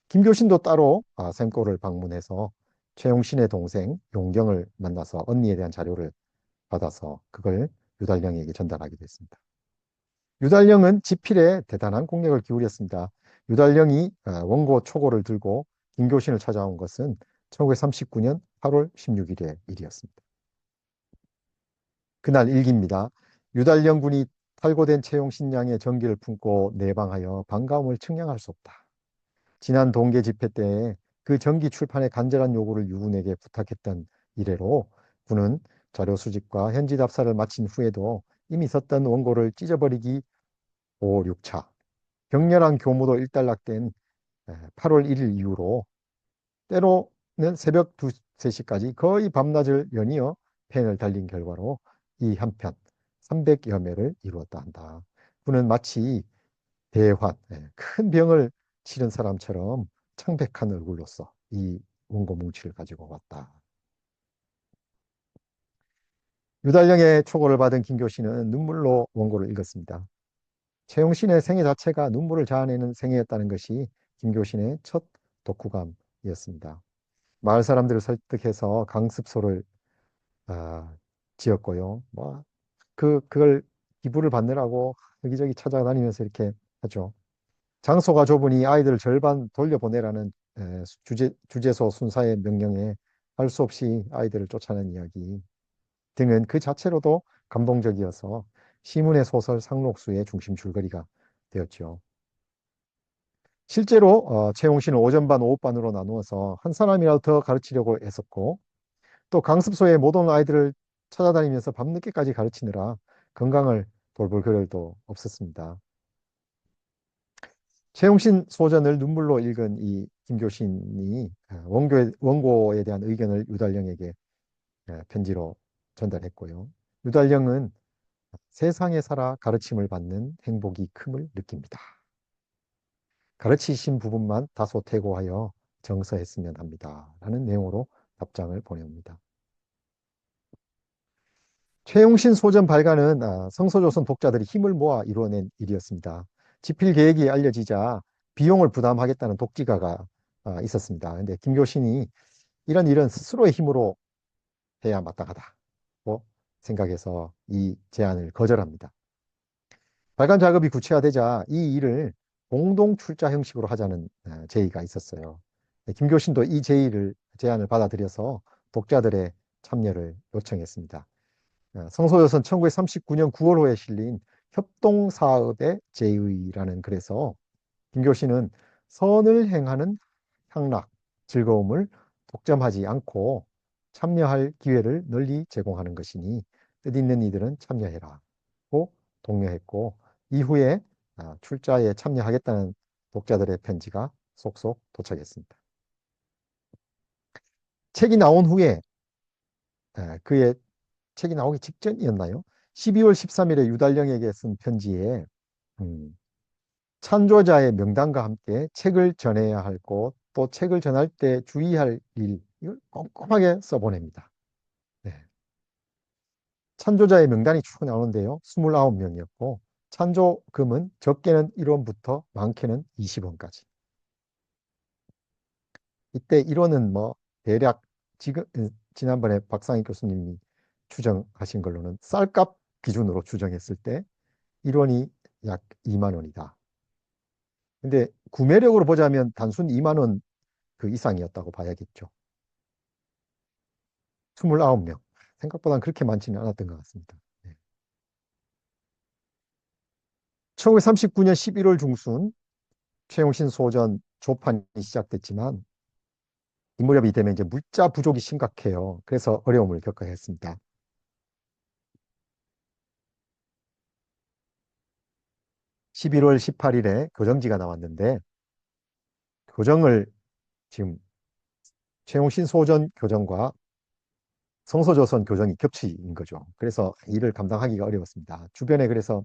김교신도 따로 샘골을 방문해서 최용신의 동생 용경을 만나서 언니에 대한 자료를 받아서 그걸 유달령에게 전달하기도 했습니다. 유달령은 지필에 대단한 공력을 기울였습니다. 유달령이 원고 초고를 들고 김교신을 찾아온 것은 1939년 8월 16일의 일이었습니다. 그날 일기입니다. 유달령 군이 탈고된 채용신 양의 정기를 품고 내방하여 반가움을 측량할 수 없다. 지난 동계 집회 때에 그 정기 출판의 간절한 요구를 유군에게 부탁했던 이래로 군은 자료 수집과 현지 답사를 마친 후에도 이미 썼던 원고를 찢어버리기 5, 6차, 격렬한 교무도 일단락된 8월 1일 이후로 때로는 새벽 2, 3시까지 거의 밤낮을 연이어 펜을 달린 결과로 이 한편 300여 매를 이루었다 한다. 그는 마치 대환, 큰 병을 치른 사람처럼 창백한 얼굴로서 이 원고 뭉치를 가지고 왔다. 유달령의 초고를 받은 김교신은 눈물로 원고를 읽었습니다. 최용신의 생애 자체가 눈물을 자아내는 생애였다는 것이 김교신의 첫 독후감이었습니다. 마을 사람들을 설득해서 강습소를 아, 지었고요. 그걸 기부를 받느라고 여기저기 찾아다니면서 이렇게 하죠. 장소가 좁으니 아이들을 절반 돌려보내라는 주재소 순사의 명령에 할 수 없이 아이들을 쫓아낸 이야기 등은 그 자체로도 감동적이어서 시문의 소설 상록수의 중심 줄거리가 되었죠. 실제로 채용신은 오전반, 오후반으로 나누어서 한 사람이라도 더 가르치려고 했었고 또 강습소에 못 오는 아이들을 찾아다니면서 밤늦게까지 가르치느라 건강을 돌볼 겨를도 없었습니다. 최용신 소전을 눈물로 읽은 이 김교신이 원고에 대한 의견을 유달령에게 편지로 전달했고요. 유달령은 세상에 살아 가르침을 받는 행복이 큼을 느낍니다. 가르치신 부분만 다소 퇴고하여 정서했으면 합니다. 라는 내용으로 답장을 보내옵니다. 최용신 소전 발간은 성서조선 독자들이 힘을 모아 이루어낸 일이었습니다. 집필 계획이 알려지자 비용을 부담하겠다는 독지가가 있었습니다. 근데 김교신이 이런 일은 스스로의 힘으로 해야 마땅하다고 생각해서 이 제안을 거절합니다. 발간 작업이 구체화되자 이 일을 공동 출자 형식으로 하자는 제의가 있었어요. 김교신도 이 제안을 받아들여서 독자들의 참여를 요청했습니다. 성소요선 1939년 9월호에 실린 협동사업의 제의라는 글에서 김교신은 선을 행하는 향락, 즐거움을 독점하지 않고 참여할 기회를 널리 제공하는 것이니 뜻있는 이들은 참여해라고 독려했고 이후에 출자에 참여하겠다는 독자들의 편지가 속속 도착했습니다. 책이 나온 후에 그의 책이 나오기 직전이었나요? 12월 13일에 유달령에게 쓴 편지에 음, 찬조자의 명단과 함께 책을 전해야 할 곳, 또 책을 전할 때 주의할 일, 이걸 꼼꼼하게 써보냅니다. 네. 찬조자의 명단이 쭉 나오는데요. 29명이었고, 찬조금은 적게는 1원부터 많게는 20원까지. 이때 1원은 뭐, 대략, 지난번에 박상희 교수님이 추정하신 걸로는 쌀값 기준으로 추정했을 때 1원이 약 2만 원이다. 근데 구매력으로 보자면 단순 2만 원 그 이상이었다고 봐야겠죠. 29명. 생각보다는 그렇게 많지는 않았던 것 같습니다. 네. 1939년 11월 중순 최용신 소전 조판이 시작됐지만 이 무렵이 되면 이제 물자 부족이 심각해요. 그래서 어려움을 겪어야 했습니다. 11월 18일에 교정지가 나왔는데 교정을 지금 최용신 소전 교정과 성서조선 교정이 겹치인 거죠. 그래서 일을 감당하기가 어려웠습니다. 주변에 그래서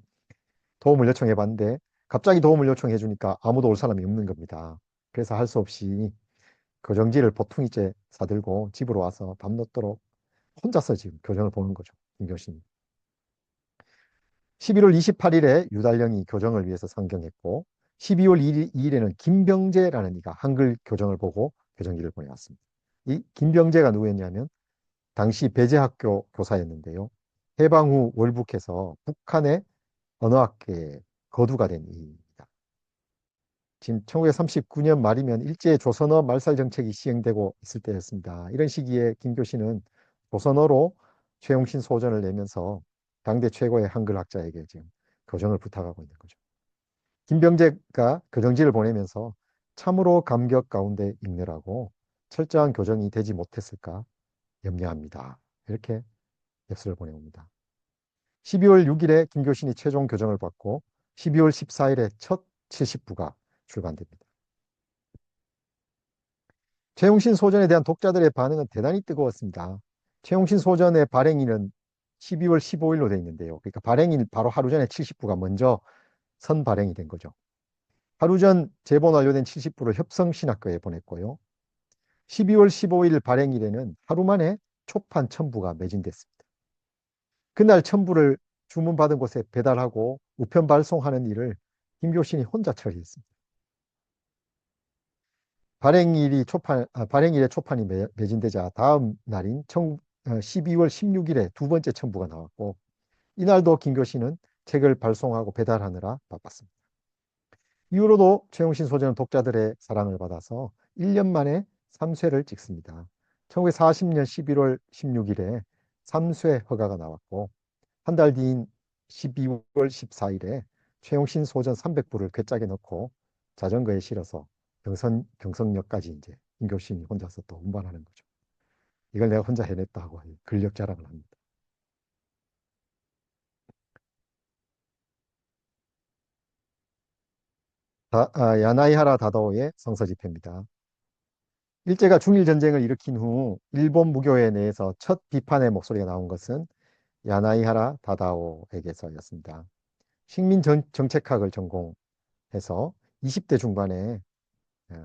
도움을 요청해 봤는데 갑자기 도움을 요청해 주니까 아무도 올 사람이 없는 겁니다. 그래서 할 수 없이 교정지를 보퉁이째 사들고 집으로 와서 밤늦도록 혼자서 지금 교정을 보는 거죠. 김교신이. 11월 28일에 유달령이 교정을 위해서 상경했고 12월 2일에는 김병재라는 이가 한글 교정을 보고 교정지를 보내왔습니다. 이 김병재가 누구였냐면 당시 배재학교 교사였는데요. 해방 후 월북해서 북한의 언어학계에 거두가 된 이입니다. 지금 1939년 말이면 일제 조선어 말살 정책이 시행되고 있을 때였습니다. 이런 시기에 김교신은 조선어로 최용신 소전을 내면서 당대 최고의 한글학자에게 지금 교정을 부탁하고 있는 거죠. 김병재가 교정지를 보내면서 참으로 감격 가운데 읽느라고 철저한 교정이 되지 못했을까 염려합니다. 이렇게 엽서를 보내옵니다. 12월 6일에 김교신이 최종 교정을 받고 12월 14일에 첫 70부가 출간됩니다. 최용신 소전에 대한 독자들의 반응은 대단히 뜨거웠습니다. 최용신 소전의 발행일은 12월 15일로 되어 있는데요. 그러니까 발행일 바로 하루 전에 70부가 먼저 선 발행이 된 거죠. 하루 전 제본 완료된 70부를 협성신학교에 보냈고요. 12월 15일 발행일에는 하루 만에 초판 1000부가 매진됐습니다. 그날 1000부를 주문받은 곳에 배달하고 우편 발송하는 일을 김교신이 혼자 처리했습니다. 발행일에 초판이 매진되자 다음 날인 12월 16일에 두 번째 첨부가 나왔고 이날도 김교신은 책을 발송하고 배달하느라 바빴습니다. 이후로도 최용신 소장은 독자들의 사랑을 받아서 1년 만에 3쇄를 찍습니다. 1940년 11월 16일에 3쇄 허가가 나왔고 한 달 뒤인 12월 14일에 최용신 소전 300부를 괴짝에 넣고 자전거에 실어서 경성역까지 이제 김교신이 혼자서 또 운반하는 거죠. 이걸 내가 혼자 해냈다고 근력 자랑을 합니다. 야나이하라 다다오의 성서집회입니다. 일제가 중일 전쟁을 일으킨 후 일본 무교회 내에서 첫 비판의 목소리가 나온 것은 야나이하라 다다오에게서였습니다. 식민 정책학을 전공해서 20대 중반에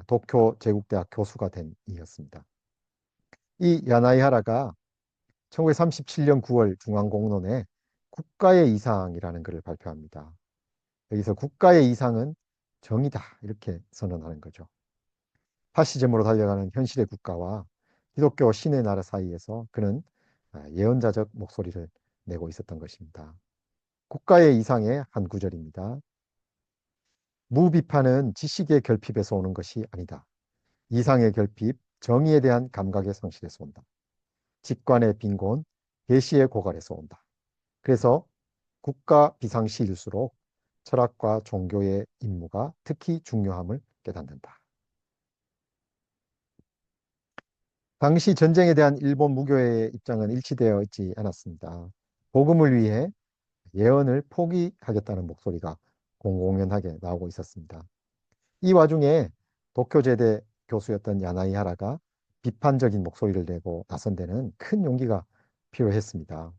도쿄 제국대학 교수가 된 이였습니다. 이 야나이하라가 1937년 9월 중앙공론에 국가의 이상이라는 글을 발표합니다. 여기서 국가의 이상은 정의다 이렇게 선언하는 거죠. 파시즘으로 달려가는 현실의 국가와 기독교 신의 나라 사이에서 그는 예언자적 목소리를 내고 있었던 것입니다. 국가의 이상의 한 구절입니다. 무비판은 지식의 결핍에서 오는 것이 아니다. 이상의 결핍, 정의에 대한 감각의 상실에서 온다. 직관의 빈곤, 계시의 고갈에서 온다. 그래서 국가 비상시일수록 철학과 종교의 임무가 특히 중요함을 깨닫는다. 당시 전쟁에 대한 일본 무교의 입장은 일치되어 있지 않았습니다. 복음을 위해 예언을 포기하겠다는 목소리가 공공연하게 나오고 있었습니다. 이 와중에 도쿄제대 교수였던 야나이하라가 비판적인 목소리를 내고 나선 데는 큰 용기가 필요했습니다.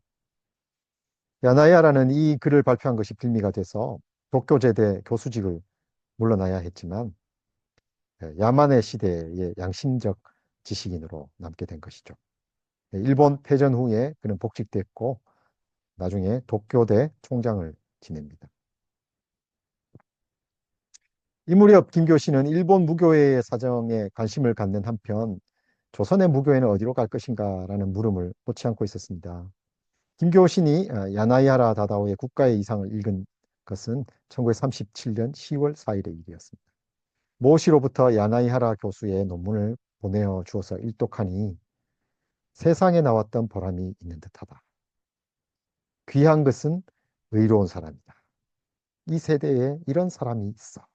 야나이하라는 이 글을 발표한 것이 빌미가 돼서 도쿄제대 교수직을 물러나야 했지만 야만의 시대의 양심적 지식인으로 남게 된 것이죠. 일본 패전 후에 그는 복직됐고 나중에 도쿄대 총장을 지냅니다. 이 무렵 김교신은 일본 무교의 사정에 관심을 갖는 한편 조선의 무교회는 어디로 갈 것인가라는 물음을 놓지 않고 있었습니다. 김교신이 야나이하라 다다오의 국가의 이상을 읽은 것은 1937년 10월 4일의 일이었습니다. 모시로부터 야나이하라 교수의 논문을 보내어 주어서 일독하니 세상에 나왔던 보람이 있는 듯하다. 귀한 것은 의로운 사람이다. 이 세대에 이런 사람이 있어.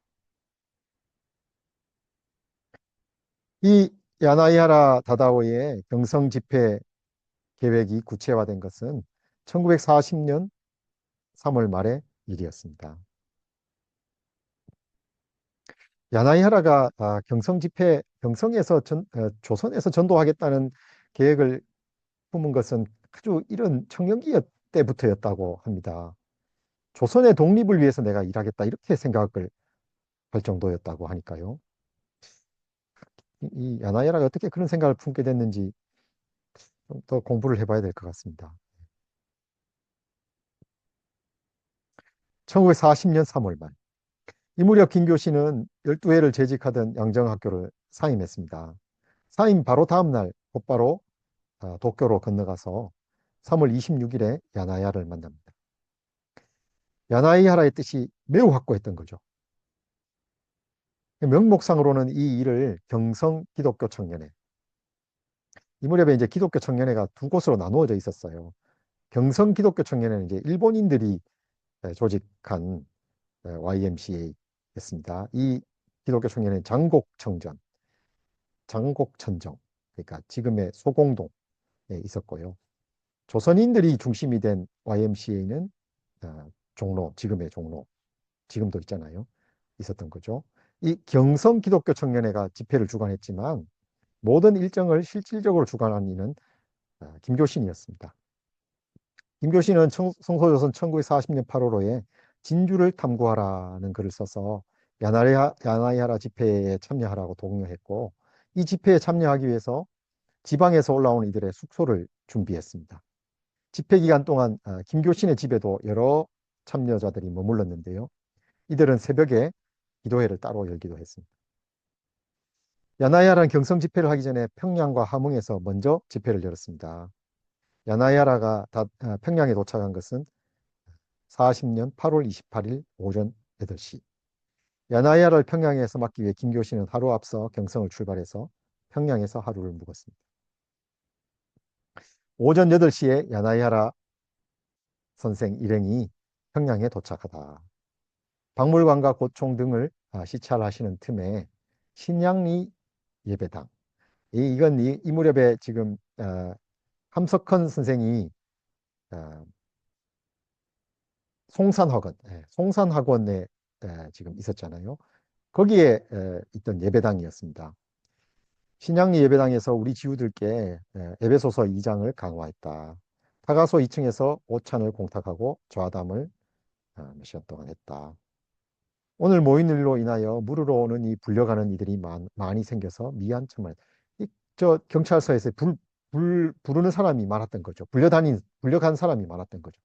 이 야나이하라 다다오의 경성 집회 계획이 구체화된 것은 1940년 3월 말의 일이었습니다. 야나이하라가 경성 집회, 경성에서 조선에서 전도하겠다는 계획을 품은 것은 아주 이런 청년기 때부터였다고 합니다. 조선의 독립을 위해서 내가 일하겠다 이렇게 생각을 할 정도였다고 하니까요. 이 야나이하라가 어떻게 그런 생각을 품게 됐는지 좀 더 공부를 해봐야 될 것 같습니다. 1940년 3월 말 이 무렵 김교신은 12회를 재직하던 양정학교를 사임했습니다. 사임 바로 다음 날 곧바로 도쿄로 건너가서 3월 26일에 야나이하를 만납니다. 야나이하라의 뜻이 매우 확고했던 거죠. 명목상으로는 이 일을 경성 기독교 청년회, 이 무렵에 이제 기독교 청년회가 두 곳으로 나누어져 있었어요. 경성 기독교 청년회는 이제 일본인들이 조직한 YMCA였습니다. 이 기독교 청년회는 장곡청전, 장곡천정, 그러니까 지금의 소공동에 있었고요. 조선인들이 중심이 된 YMCA는 종로, 지금의 종로, 지금도 있잖아요. 있었던 거죠. 이 경성 기독교 청년회가 집회를 주관했지만 모든 일정을 실질적으로 주관한 이는 김교신이었습니다. 김교신은 성소조선 1940년 8월호에 진주를 탐구하라는 글을 써서 야나이하라 집회에 참여하라고 독려했고 이 집회에 참여하기 위해서 지방에서 올라온 이들의 숙소를 준비했습니다. 집회 기간 동안 김교신의 집에도 여러 참여자들이 머물렀는데요. 이들은 새벽에 기도회를 따로 열기도 했습니다. 야나이하라는 경성 집회를 하기 전에 평양과 함흥에서 먼저 집회를 열었습니다. 야나이하라가 평양에 도착한 것은 40년 8월 28일 오전 8시. 야나이하라를 평양에서 맞기 위해 김교신은 하루 앞서 경성을 출발해서 평양에서 하루를 묵었습니다. 오전 8시에 야나이하라 선생 일행이 평양에 도착하다. 박물관과 고총 등을 시찰하시는 틈에 신양리 예배당. 이건 이 무렵에 지금 함석헌 선생이 송산학원, 송산학원에 지금 있었잖아요. 거기에 있던 예배당이었습니다. 신양리 예배당에서 우리 지우들께 에베소서 2장을 강화했다. 타가소 2층에서 오찬을 공탁하고 좌담을 몇 시간 동안 했다. 오늘 모인 일로 인하여 물으러 오는 이 불려가는 이들이 많이 생겨서 미안참을. 저 경찰서에서 부르는 사람이 많았던 거죠. 불려간 사람이 많았던 거죠.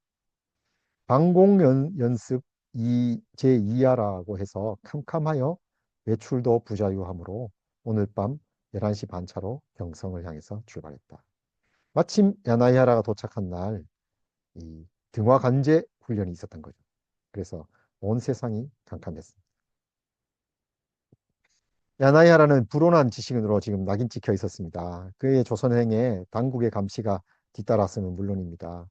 방공 연습 제2야라고 해서 캄캄하여 외출도 부자유하므로 오늘 밤 11시 반 차로 경성을 향해서 출발했다. 마침 야나이하라가 도착한 날 이 등화 관제 훈련이 있었던 거죠. 그래서 온 세상이 캄캄했습니다. 야나이하라는 불온한 지식인으로 지금 낙인 찍혀 있었습니다. 그의 조선행에 당국의 감시가 뒤따랐으면 물론입니다.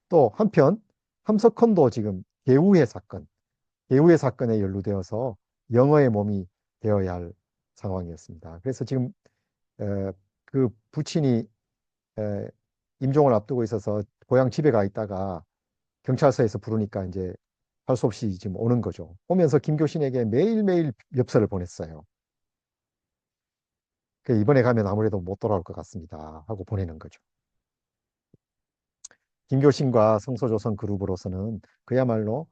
또 한편 함석헌도 지금 개우의 사건에 연루되어서 영어의 몸이 되어야 할 상황이었습니다. 그래서 지금 에, 그 부친이 에, 임종을 앞두고 있어서 고향 집에 가 있다가 경찰서에서 부르니까 이제 할 수 없이 지금 오는 거죠. 오면서 김교신에게 매일매일 엽서를 보냈어요. 이번에 가면 아무래도 못 돌아올 것 같습니다 하고 보내는 거죠. 김교신과 성서조선 그룹으로서는 그야말로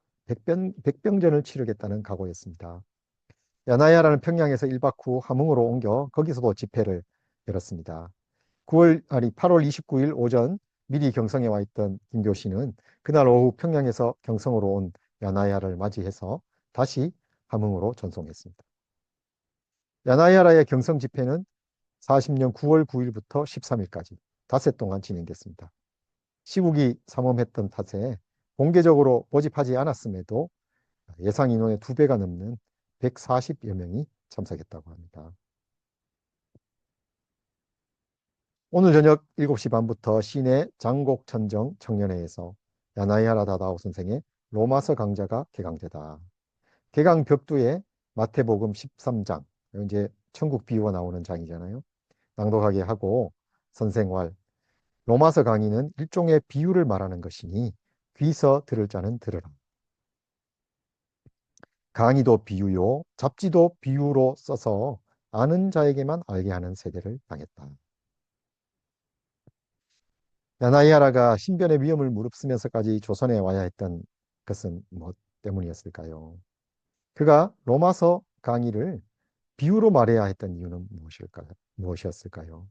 백병전을 치르겠다는 각오였습니다. 야나야라는 평양에서 1박 후 함흥으로 옮겨 거기서도 집회를 열었습니다. 8월 29일 오전 미리 경성에 와 있던 김교신은 그날 오후 평양에서 경성으로 온 야나야를 맞이해서 다시 함흥으로 전송했습니다. 야나야라의 경성 집회는 40년 9월 9일부터 13일까지 닷새 동안 진행됐습니다. 시국이 삼엄했던 탓에 공개적으로 모집하지 않았음에도 예상 인원의 2배가 넘는 140여 명이 참석했다고 합니다. 오늘 저녁 7시 반부터 시내 장곡천정 청년회에서 야나이하라 다다오 선생의 로마서 강좌가 개강되다. 개강 벽두에 마태복음 13장, 이제 천국 비유가 나오는 장이잖아요. 낭독하게 하고 선생활, 로마서 강의는 일종의 비유를 말하는 것이니 귀서 들을 자는 들으라. 강의도 비유요, 잡지도 비유로 써서 아는 자에게만 알게 하는 세대를 당했다. 야나이하라가 신변의 위험을 무릅쓰면서까지 조선에 와야 했던 것은 뭐 때문이었을까요? 그가 로마서 강의를 비유로 말해야 했던 이유는 무엇이었을까요?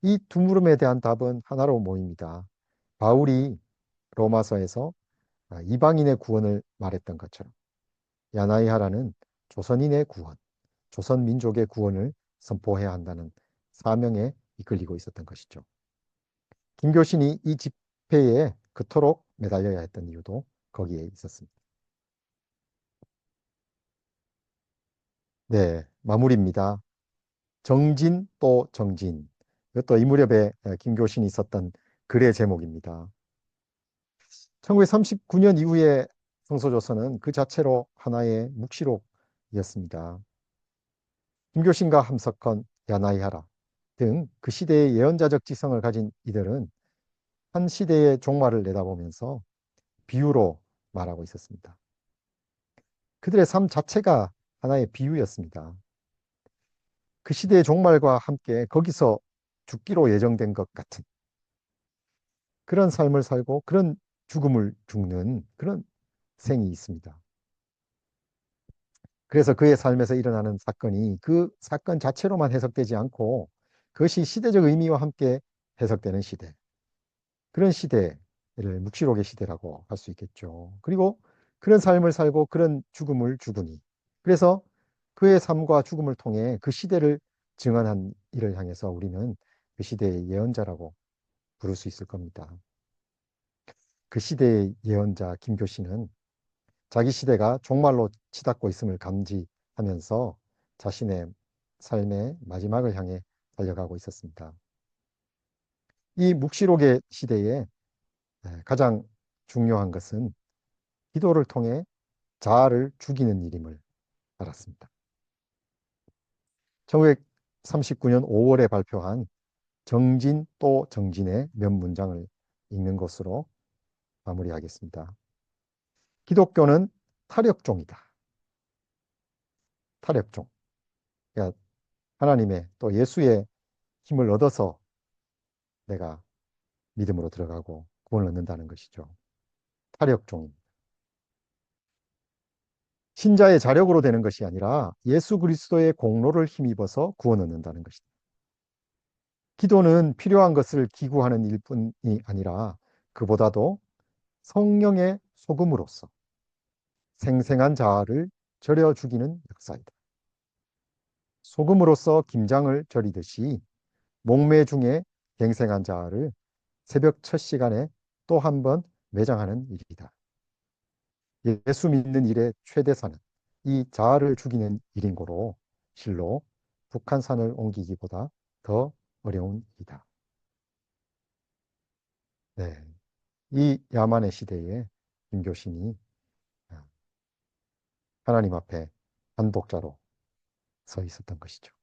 이 두 물음에 대한 답은 하나로 모입니다. 바울이 로마서에서 이방인의 구원을 말했던 것처럼 야나이하라는 조선인의 구원, 조선 민족의 구원을 선포해야 한다는 사명에 이끌리고 있었던 것이죠. 김교신이 이 집회에 그토록 매달려야 했던 이유도 거기에 있었습니다. 네, 마무리입니다. 정진 또 정진. 이것도 이 무렵에 김교신이 썼던 글의 제목입니다. 1939년 이후에 성서조서는 그 자체로 하나의 묵시록이었습니다. 김교신과 함석헌, 야나이하라 등 그 시대의 예언자적 지성을 가진 이들은 한 시대의 종말을 내다보면서 비유로 말하고 있었습니다. 그들의 삶 자체가 하나의 비유였습니다. 그 시대의 종말과 함께 거기서 죽기로 예정된 것 같은 그런 삶을 살고 그런 죽음을 죽는 그런 생이 있습니다. 그래서 그의 삶에서 일어나는 사건이 그 사건 자체로만 해석되지 않고 그것이 시대적 의미와 함께 해석되는 시대. 그런 시대를 묵시록의 시대라고 할 수 있겠죠. 그리고 그런 삶을 살고 그런 죽음을 죽으니. 그래서 그의 삶과 죽음을 통해 그 시대를 증언한 이를 향해서 우리는 그 시대의 예언자라고 부를 수 있을 겁니다. 그 시대의 예언자 김교신은 자기 시대가 종말로 치닫고 있음을 감지하면서 자신의 삶의 마지막을 향해 달려가고 있었습니다. 이 묵시록의 시대에 가장 중요한 것은 기도를 통해 자아를 죽이는 일임을 알았습니다. 1939년 5월에 발표한 정진 또 정진의 몇 문장을 읽는 것으로 마무리하겠습니다. 기독교는 탈역종이다. 탈역종. 그러니까 하나님의 또 예수의 힘을 얻어서 내가 믿음으로 들어가고 구원을 얻는다는 것이죠. 탈역종입니다. 신자의 자력으로 되는 것이 아니라 예수 그리스도의 공로를 힘입어서 구원 얻는다는 것이다. 기도는 필요한 것을 기구하는 일뿐이 아니라 그보다도 성령의 소금으로서 생생한 자아를 절여 죽이는 역사이다. 소금으로서 김장을 절이듯이 목매 중에 갱생한 자아를 새벽 첫 시간에 또 한 번 매장하는 일이다. 예수 믿는 일의 최대사는 이 자아를 죽이는 일인 고로 실로 북한산을 옮기기보다 더 어려운 일이다. 네. 이 야만의 시대에 김교신이 아, 하나님 앞에 한독자로 서 있었던 것이죠.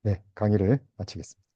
네, 강의를 마치겠습니다.